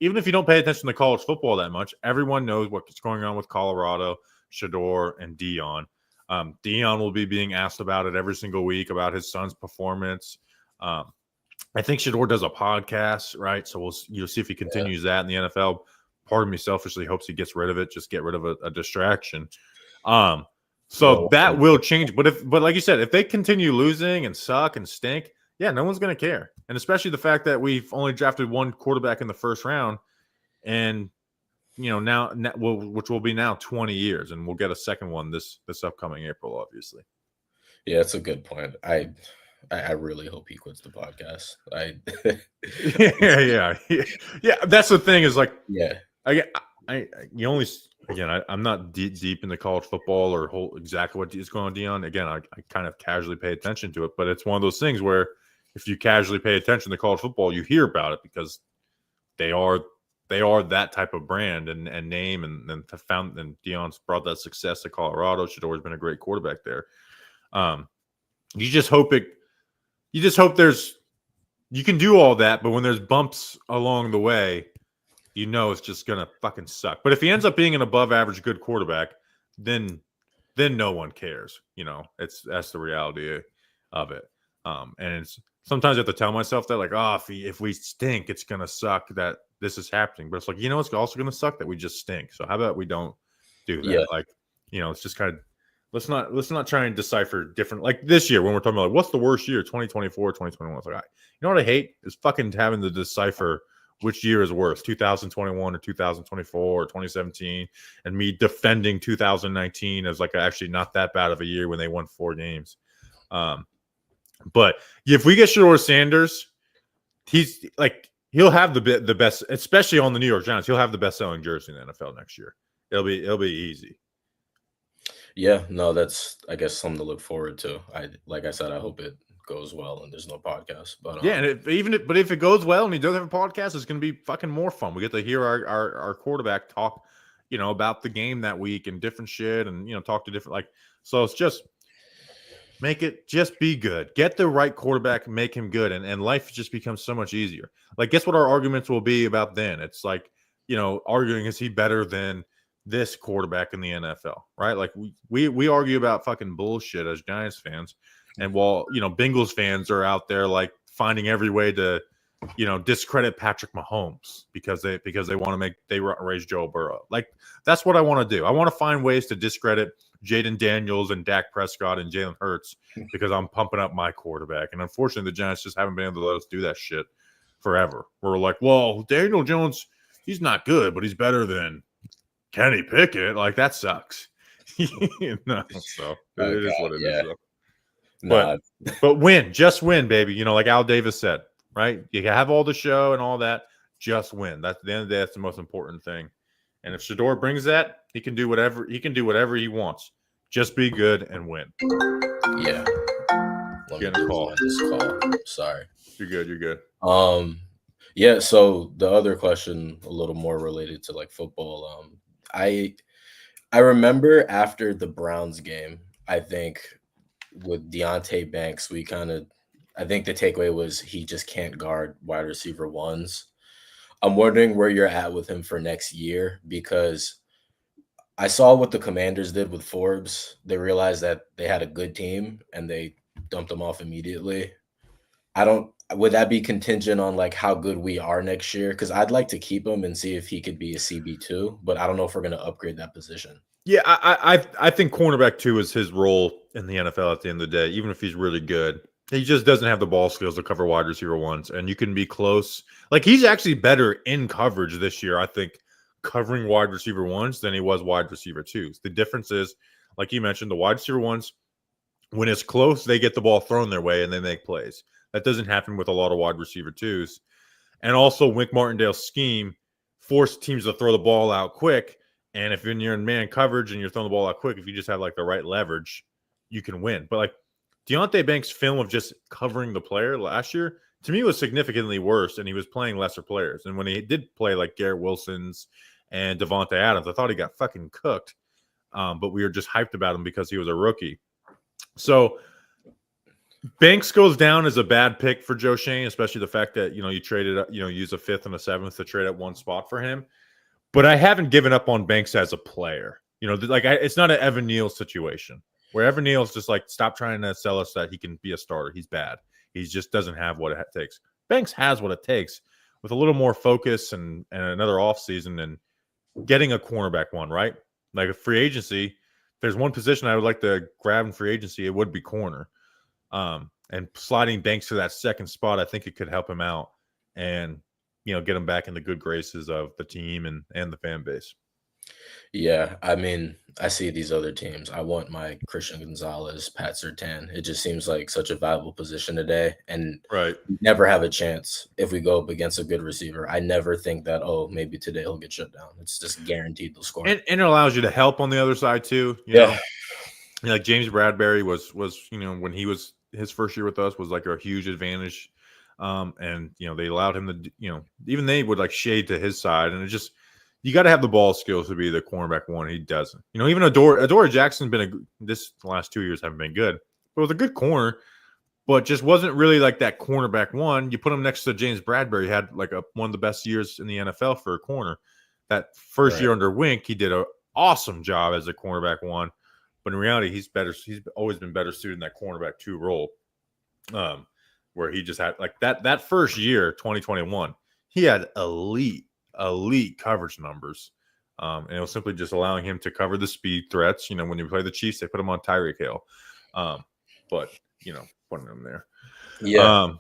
even if you don't pay attention to college football that much, everyone knows what's going on with Colorado, Shedeur, and Deion. Deion will be being asked about it every single week about his son's performance. I think Shedeur does a podcast, right? So you'll see if he continues that in the NFL. Part of me selfishly hopes he gets rid of it, just get rid of a distraction. So Well, that will change. But like you said, if they continue losing and suck and stink, yeah, no one's going to care. And especially the fact that we've only drafted one quarterback in the first round, and now which will be now 20 years, and we'll get a second one this upcoming April, obviously. yeah, it's a good point. I really hope he quits the podcast. Yeah. That's the thing is like, Yeah. you only again. I'm not deep into college football or exactly what is going on, Dion. Again, I kind of casually pay attention to it, but it's one of those things where if you casually pay attention to college football, you hear about it because they are that type of brand and name, and Dion's brought that success to Colorado. She'd always been a great quarterback there. You just hope you can do all that, but when there's bumps along the way, it's just gonna fucking suck. But if he ends up being an above average good quarterback, then no one cares. That's the reality of it. And it's sometimes I have to tell myself that, like, if we stink, it's gonna suck that this is happening. But it's like, it's also gonna suck that we just stink. So how about we don't do that? Yeah. Like, it's just kind of let's not try and decipher different, like this year when we're talking about like, what's the worst year, 2024, 2021. It's like, you know what I hate is fucking having to decipher which year is worse, 2021 or 2024 or 2017, and me defending 2019 as like actually not that bad of a year when they won 4 games. But if we get Shedeur Sanders, he'll have the best, especially on the New York Giants. He'll have the best selling jersey in the NFL next year. It'll be easy. Yeah, no, that's, I guess, something to look forward to. Like I said, I hope it goes well and there's no podcast. But yeah, and if it goes well and he does have a podcast, it's going to be fucking more fun. We get to hear our quarterback talk, about the game that week and different shit, and talk to different So it's just make it just be good. Get the right quarterback, make him good, and life just becomes so much easier. Like, guess what our arguments will be about then? It's like arguing, is he better than this quarterback in the NFL, right? Like we argue about fucking bullshit as Giants fans, and while Bengals fans are out there like finding every way to discredit Patrick Mahomes because they want to raise Joe Burrow. Like, that's what I want to do. I want to find ways to discredit Jaden Daniels and Dak Prescott and Jalen Hurts because I'm pumping up my quarterback, and unfortunately the Giants just haven't been able to let us do that shit forever. We're like, well, Daniel Jones, he's not good, but he's better than Kenny Pickett. Like, that sucks. So it is what it is. Though. But win, just win, baby. Like Al Davis said, right? You can have all the show and all that, just win. That's at the end of the day, that's the most important thing. And if Shedeur brings that, he can do whatever he wants. Just be good and win. Yeah. Get a call. This call. Sorry. You're good. Yeah, so the other question, a little more related to like football. I remember after the Browns game, I think with Deonte Banks, I think the takeaway was he just can't guard wide receiver ones. I'm wondering where you're at with him for next year, because I saw what the Commanders did with Forbes. They realized that they had a good team and they dumped him off immediately. Would that be contingent on like how good we are next year? Because I'd like to keep him and see if he could be a CB2, but I don't know if we're going to upgrade that position. Yeah, I think cornerback 2 is his role in the NFL at the end of the day, even if he's really good. He just doesn't have the ball skills to cover wide receiver ones, and you can be close. Like, he's actually better in coverage this year, I think, covering wide receiver ones than he was wide receiver 2s. The difference is, like you mentioned, the wide receiver ones, when it's close, they get the ball thrown their way and they make plays. That doesn't happen with a lot of wide receiver 2s. And also, Wink Martindale's scheme forced teams to throw the ball out quick. And if you're in man coverage and you're throwing the ball out quick, if you just have like the right leverage, you can win. But like Deonte Banks' film of just covering the player last year, to me, was significantly worse, and he was playing lesser players. And when he did play like Garrett Wilson's and Devontae Adams, I thought he got fucking cooked. But we were just hyped about him because he was a rookie. So Banks goes down as a bad pick for Joe Schoen, especially the fact that, you traded, use a 5th and a 7th to trade at one spot for him. But I haven't given up on Banks as a player. It's not an Evan Neal situation where Evan Neal's just like, stop trying to sell us that he can be a starter. He's bad. He just doesn't have what it takes. Banks has what it takes with a little more focus and another offseason and getting a cornerback one, right? Like a free agency, there's one position I would like to grab in free agency, it would be corner. And sliding Banks to that second spot, I think it could help him out and, get him back in the good graces of the team and the fan base. Yeah, I mean, I see these other teams. I want my Christian Gonzalez, Pat Surtain. It just seems like such a valuable position today, and Right. we never have a chance if we go up against a good receiver. I never think that, maybe today he'll get shut down. It's just guaranteed they'll score. And it allows you to help on the other side too. Yeah. Like James Bradbury was when he was his first year with us was like a huge advantage. And they allowed him to even they would like shade to his side, and it just you got to have the ball skills to be the cornerback one. He doesn't. Even Adoree Jackson's been the last 2 years haven't been good, but was a good corner, but just wasn't really like that cornerback one. You put him next to James Bradbury, had like one of the best years in the NFL for a corner. That first year under Wink, he did an awesome job as a cornerback one, but in reality, he's better. He's always been better suited in that cornerback two role, where he just had like that first year, 2021, he had elite coverage numbers. And it was simply just allowing him to cover the speed threats. When you play the Chiefs, they put him on Tyreek Hill. But putting him there. Yeah.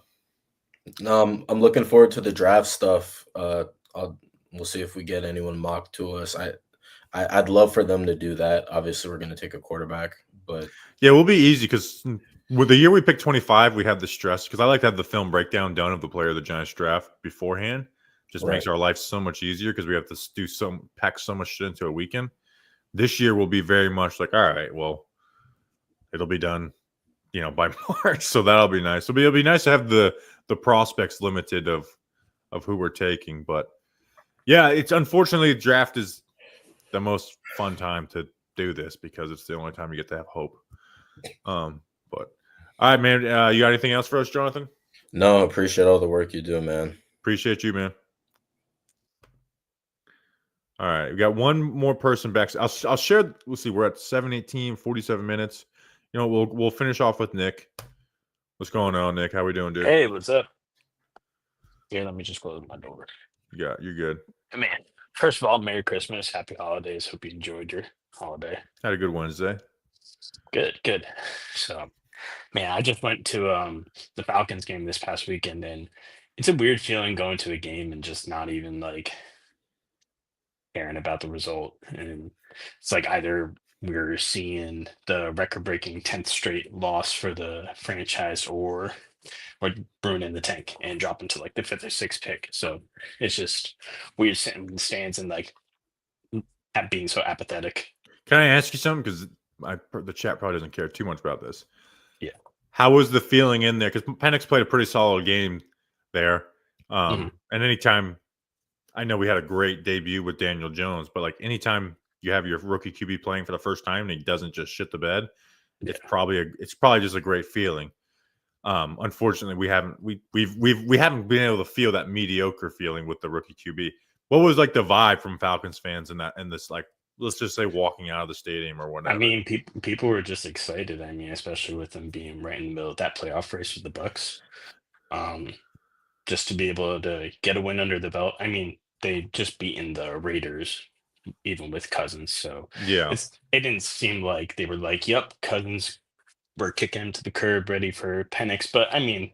I'm looking forward to the draft stuff. We'll see if we get anyone mocked to us. I'd love for them to do that. Obviously, we're going to take a quarterback, but yeah, it will be easy because with the year we picked 25, we have the stress because I like to have the film breakdown done of the player of the Giants draft beforehand. Just makes our life so much easier because we have to pack so much shit into a weekend. This year will be very much like, all right, well, it'll be done, by March, so that'll be nice. It'll be nice to have the prospects limited of who we're taking, but yeah, it's unfortunately draft is the most fun time to do this because it's the only time you get to have hope. But all right, man, you got anything else for us, Jonathan? No, appreciate all the work you do, man. Appreciate you, man. All right, we got one more person back. I'll share. We'll see. We're at 7:18, 47 minutes. We'll finish off with Nick. What's going on, Nick? How we doing, dude? Hey, what's up? Here, let me just close my door. Yeah, you're good. Man, first of all, Merry Christmas, Happy Holidays. Hope you enjoyed your holiday. Had a good Wednesday. Good. So, man, I just went to the Falcons game this past weekend, and it's a weird feeling going to a game and just not even like caring about the result. And it's like either we're seeing the record-breaking 10th straight loss for the franchise, or we're ruining the tank and dropping to like the 5th or 6th pick. So it's just weird sitting in the stands and like being so apathetic. Can I ask you something? Because the chat probably doesn't care too much about this. Yeah. How was the feeling in there? Because Penix played a pretty solid game there. And anytime, I know we had a great debut with Daniel Jones, but like anytime you have your rookie QB playing for the first time and he doesn't just shit the bed, it's probably just a great feeling. Unfortunately, we haven't been able to feel that mediocre feeling with the rookie QB. What was like the vibe from Falcons fans in this, like, let's just say walking out of the stadium or whatever? I mean, people were just excited. I mean, especially with them being right in the middle of that playoff race with the Bucks. Just to be able to get a win under the belt. I mean, they just beaten the Raiders, even with Cousins. So yeah, it didn't seem like they were like, "Yep, Cousins, we're kicking him to the curb, ready for Penix." But I mean,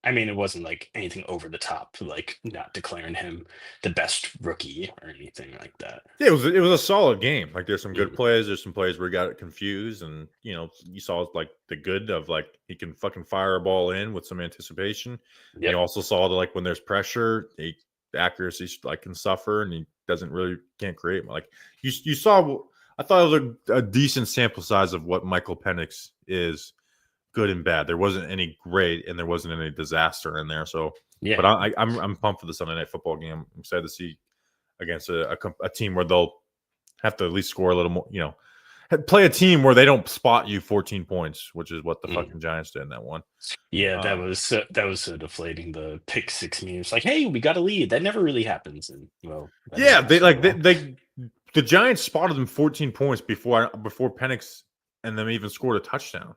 it wasn't like anything over the top, like not declaring him the best rookie or anything like that. Yeah, it was a solid game. Like there's some good plays. There's some plays where he got it confused, and you saw like the good of like he can fucking fire a ball in with some anticipation. Yep. You also saw that like when there's pressure, the accuracy like can suffer, and he can't create. Like you saw. I thought it was a decent sample size of what Michael Penix is. Good and bad. There wasn't any great, and there wasn't any disaster in there. So, yeah. But I'm pumped for the Sunday Night Football game. I'm excited to see against a team where they'll have to at least score a little more. Play a team where they don't spot you 14 points, which is what the fucking Giants did in that one. Yeah, that was so deflating. The pick six memes, like, hey, we got a lead. That never really happens. And yeah, the Giants spotted them 14 points before Penix and them even scored a touchdown.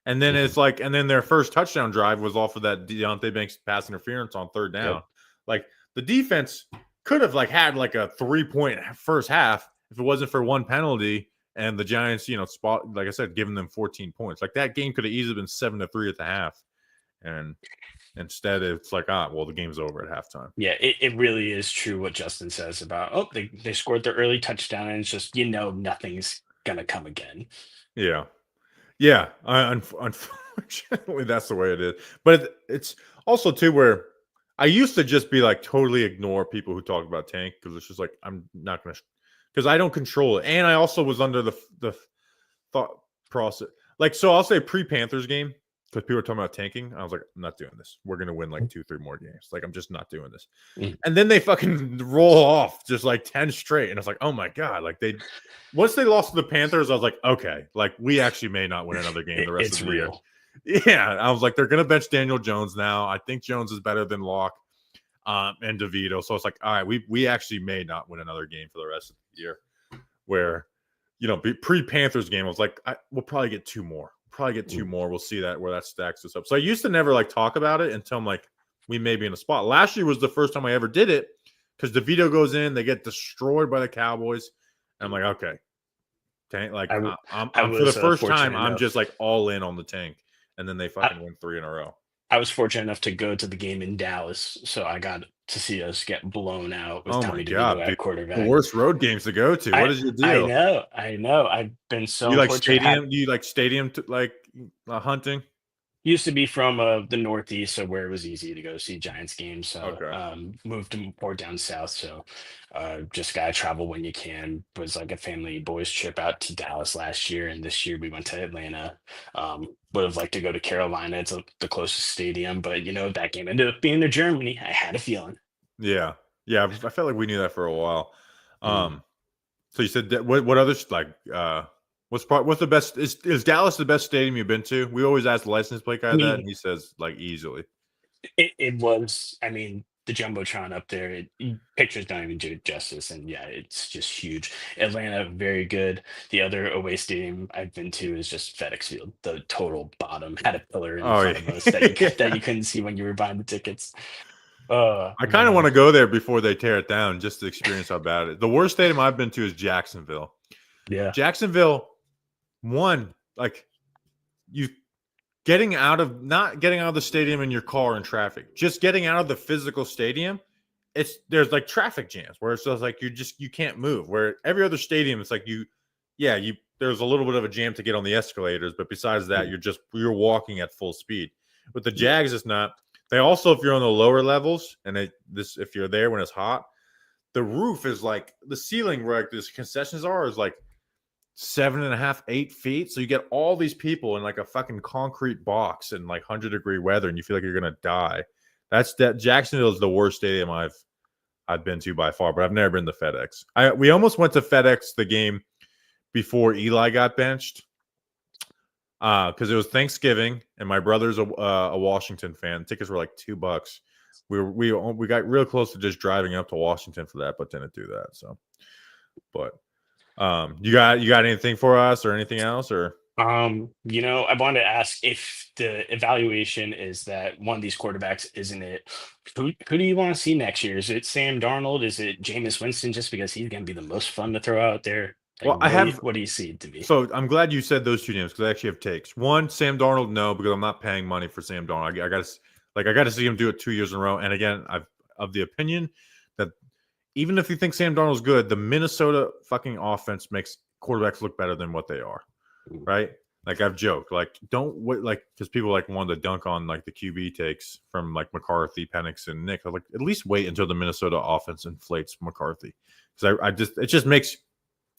And then it's like, and then their first touchdown drive was off of that Deontay Banks pass interference on third down. Yep. Like the defense could have like had like a 3-point first half if it wasn't for one penalty and the Giants, spot, like I said, giving them 14 points. Like that game could have easily been 7-3 at the half, and instead it's like, well, the game's over at halftime. Yeah, it really is true what Justin says about, they scored their early touchdown, and it's just, nothing's gonna come again. Yeah. Yeah, unfortunately, that's the way it is. But it's also too where I used to just be like totally ignore people who talk about tank because it's just like I'm not gonna because I don't control it, and I also was under the thought process. Like, so I'll say pre-Panthers game because people were talking about tanking. I was like, I'm not doing this. We're gonna win like 2-3 more games. Like, I'm just not doing this. And then they fucking roll off just like 10 straight, and it's like, oh my god, like once they lost to the Panthers, I was like, okay, like we actually may not win another game the rest It's of the real. year. Yeah, I was like, they're gonna bench Daniel Jones now. I think Jones is better than Locke and DeVito. So it's like, all right, we actually may not win another game for the rest of the year. Where, pre-Panthers game, I was like, we'll probably get 2 more. We'll see where that stacks us up. So I used to never like talk about it until I'm like, we may be in a spot. Last year was the first time I ever did it because DeVito goes in, they get destroyed by the Cowboys. And I'm like, okay, tank. Like I'm for the first time, I'm just like all in on the tank, and then they fucking win 3 in a row. I was fortunate enough to go to the game in Dallas, so I got to see us get blown out with Tommy DeVito at quarterback. The worst road games to go to. What is your deal? I know. I've been so. You like stadium? Do you like stadium hunting? Used to be from the Northeast, so where it was easy to go see Giants games. So moved to more down south. So just gotta travel when you can. Was like a family boys trip out to Dallas last year, and this year we went to Atlanta. Would have liked to go to Carolina. It's the closest stadium, but that game ended up being in Germany. I had a feeling. Yeah. I felt like we knew that for a while. So you said that, what others like? What's the best? Is Dallas the best stadium you've been to? We always ask the license plate guy that, and he says like easily. It was. I mean, the jumbotron up there. Pictures don't even do it justice, and yeah, it's just huge. Atlanta, very good. The other away stadium I've been to is just FedEx Field. The total bottom had a pillar in front of us that you couldn't see when you were buying the tickets. I kind of want to go there before they tear it down just to experience how bad it is. The worst stadium I've been to is Jacksonville. Yeah, Jacksonville. One, like you not getting out of the stadium in your car in traffic, just getting out of the physical stadium. There's like traffic jams where it's just like you can't move. Where every other stadium, it's like there's a little bit of a jam to get on the escalators, but besides that, you're walking at full speed. With the Jags, it's not. They also, if you're on the lower levels, and if you're there when it's hot, the roof is like the ceiling where like these concessions is like 7.5, 8 feet. So you get all these people in like a fucking concrete box in like 100-degree weather, and you feel like you're gonna die. Jacksonville is the worst stadium I've been to by far, but I've never been to FedEx. We almost went to FedEx the game before Eli got benched. Because it was Thanksgiving, and my brother's a Washington fan. Tickets were like $2. We got real close to just driving up to Washington for that, but didn't do that. So, but you got anything for us or anything else or? I wanted to ask if the evaluation is that one of these quarterbacks isn't it. Who do you want to see next year? Is it Sam Darnold? Is it Jameis Winston? Just because he's going to be the most fun to throw out there. Like, well, what do you see it to be? So I'm glad you said those 2 names because I actually have takes. One, Sam Darnold, no, because I'm not paying money for Sam Darnold. I got to see him do it 2 years in a row. And again, I've of the opinion that even if you think Sam Darnold's good, the Minnesota fucking offense makes quarterbacks look better than what they are, right? Like I've joked, like don't wait, like because people like wanted to dunk on like the QB takes from like McCarthy, Penix, and Nick. I was like, at least wait until the Minnesota offense inflates McCarthy because it just makes.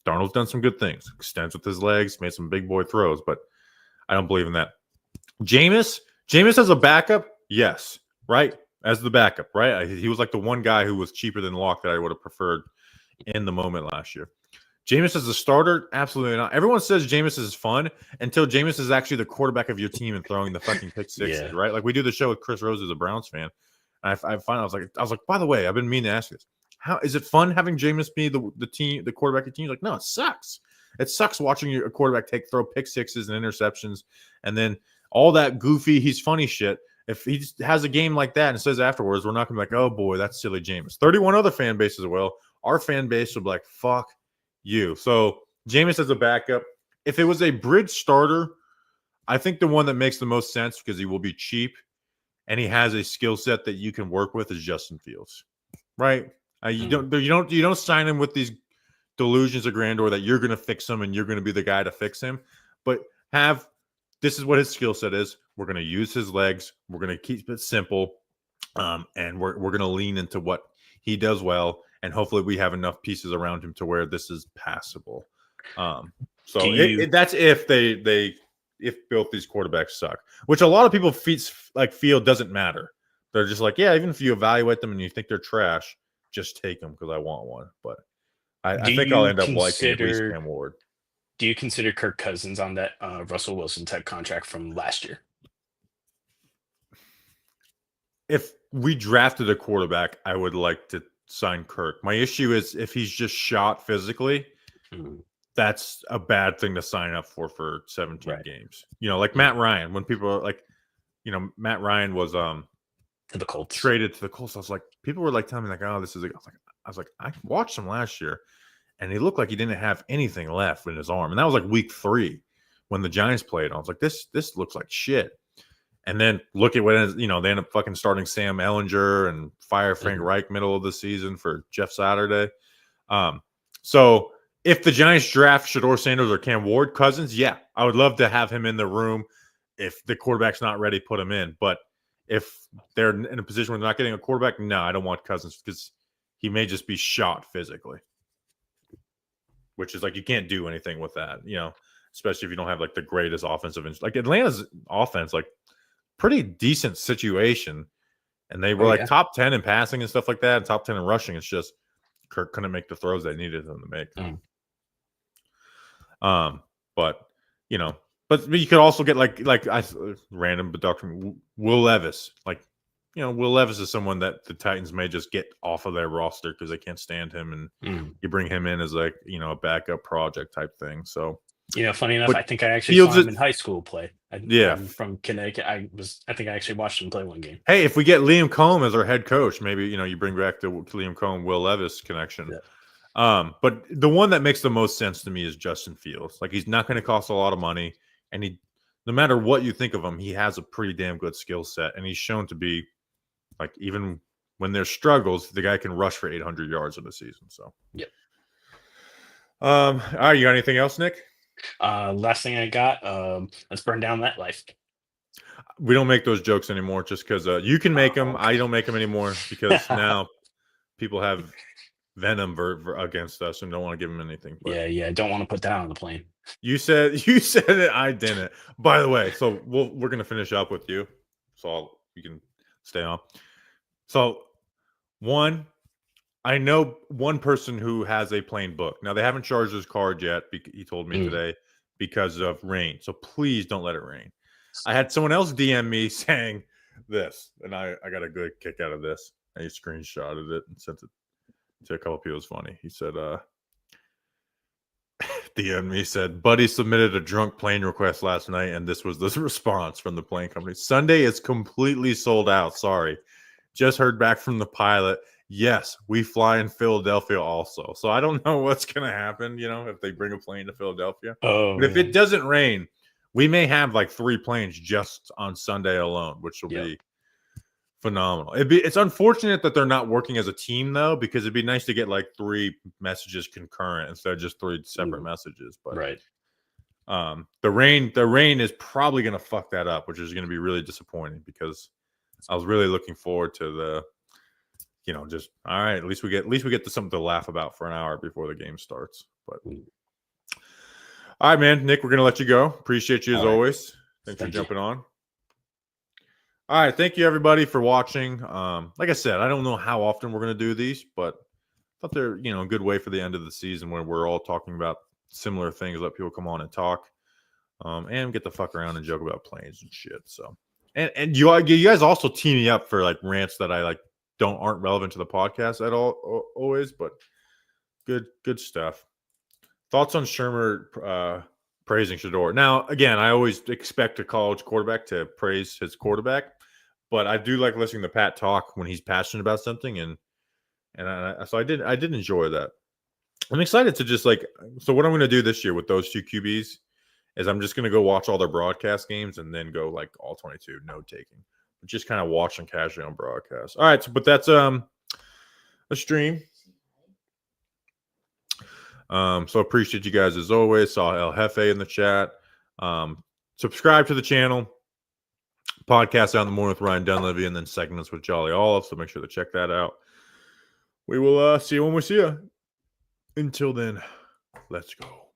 Darnold's done some good things. Extends with his legs, made some big boy throws, but I don't believe in that. Jameis as a backup, yes, right? As the backup, right? He was like the one guy who was cheaper than Locke that I would have preferred in the moment last year. Jameis as a starter, absolutely not. Everyone says Jameis is fun until Jameis is actually the quarterback of your team and throwing the fucking pick sixes, right? Like we do the show with Chris Rose as a Browns fan. And I was like, by the way, I've been meaning to ask this. How is it fun having Jameis be the quarterback of the team? Like, no, it sucks. It sucks watching a quarterback throw pick sixes and interceptions, and then all that goofy, he's funny shit. If he just has a game like that and says afterwards, we're not gonna be like, oh boy, that's silly Jameis. 31 other fan bases as well. Our fan base will be like, fuck you. So Jameis as a backup. If it was a bridge starter, I think the one that makes the most sense because he will be cheap and he has a skill set that you can work with is Justin Fields, right? You don't sign him with these delusions of grandeur that you're going to fix him and you're going to be the guy to fix him, but this is what his skill set is. We're going to use his legs. We're going to keep it simple, and we're going to lean into what he does well, and hopefully we have enough pieces around him to where this is passable. So that's if if both these quarterbacks suck, which a lot of people feel doesn't matter. They're just like, yeah, even if you evaluate them and you think they're trash, just take them because I want one. But I think I'll end up liking at least Cam Ward. Do you consider Kirk Cousins on that Russell Wilson type contract from last year? If we drafted a quarterback, I would like to sign Kirk. My issue is if he's just shot physically, that's a bad thing to sign up for 17 games. Like Matt Ryan, when people are like, Matt Ryan was to the Colts. Traded to the Colts. I was like, people were like telling me like, oh, this is I watched him last year and he looked like he didn't have anything left in his arm. And that was like week 3 when the Giants played. I was like, this looks like shit. And then look at what they end up fucking starting Sam Ehlinger and fire Frank Reich middle of the season for Jeff Saturday. So if the Giants draft Shedeur Sanders or Cam Ward, Cousins, yeah, I would love to have him in the room. If the quarterback's not ready, put him in. But if they're in a position where they're not getting a quarterback, no, I don't want Cousins because he may just be shot physically, which is like you can't do anything with that, especially if you don't have like the greatest offensive. Like Atlanta's offense, like pretty decent situation, and they were top 10 in passing and stuff like that, and top 10 in rushing. It's just Kirk couldn't make the throws they needed them to make. But you could also get like random deduction. Will Levis, Will Levis is someone that the Titans may just get off of their roster because they can't stand him, and you bring him in as a backup project type thing. So funny enough, I think I actually saw him in high school play. From Connecticut. I think I actually watched him play one game. Hey, if we get Liam Cohen as our head coach, maybe you bring back the Liam Cohen Will Levis connection. But the one that makes the most sense to me is Justin Fields. Like he's not going to cost a lot of money, and no matter what you think of him, he has a pretty damn good skill set, and he's shown to be like even when there's struggles, the guy can rush for 800 yards in a season. So all right, you got anything else, Nick? Last thing I got, let's burn down that life. We don't make those jokes anymore just because you can make them. Okay. I don't make them anymore because now people have venom against us and don't want to give them anything. But yeah. Don't want to put that on the plane. You said it. I didn't. By the way, so we're gonna finish up with you, so you can stay on. So I know one person who has a plane booked. Now, they haven't charged his card yet, he told me today, because of rain. So please don't let it rain. I had someone else DM me saying this, and I got a good kick out of this. And he screenshotted it and sent it to a couple of people. It was funny. He said, DM me, said, Buddy submitted a drunk plane request last night, and this was the response from the plane company. Sunday is completely sold out. Sorry. Just heard back from the pilot. Yes, we fly in Philadelphia also. So I don't know what's going to happen, if they bring a plane to Philadelphia. But if it doesn't rain, we may have like 3 planes just on Sunday alone, which will be phenomenal. It's unfortunate that they're not working as a team, though, because it'd be nice to get like 3 messages concurrent instead of just 3 separate messages. But the rain is probably going to fuck that up, which is going to be really disappointing because I was really looking forward to the just all right. At least we get to something to laugh about for an hour before the game starts. But all right, man, Nick, we're gonna let you go. Appreciate you as always. Thanks for jumping on. All right, thank you everybody for watching. Like I said, I don't know how often we're gonna do these, but I thought they're a good way for the end of the season when we're all talking about similar things. Let people come on and talk, and get the fuck around and joke about planes and shit. So, and you guys also tee me up for like rants that I like. Aren't relevant to the podcast at all always, but good stuff. Thoughts on Shurmur praising Shedeur. Now, again, I always expect a college quarterback to praise his quarterback, but I do like listening to Pat talk when he's passionate about something, and so I did enjoy that. I'm excited to just like. So what I'm going to do this year with those two QBs is I'm just going to go watch all their broadcast games and then go like all 22, note taking, just kind of watching casually on broadcast. All right, so, but that's a stream. So appreciate you guys as always. Saw El Jefe in the chat. Subscribe to the channel. Podcast out in the morning with Ryan Dunleavy, and then segments with Jolly Olive. So make sure to check that out. We will see you when we see you. Until then, let's go.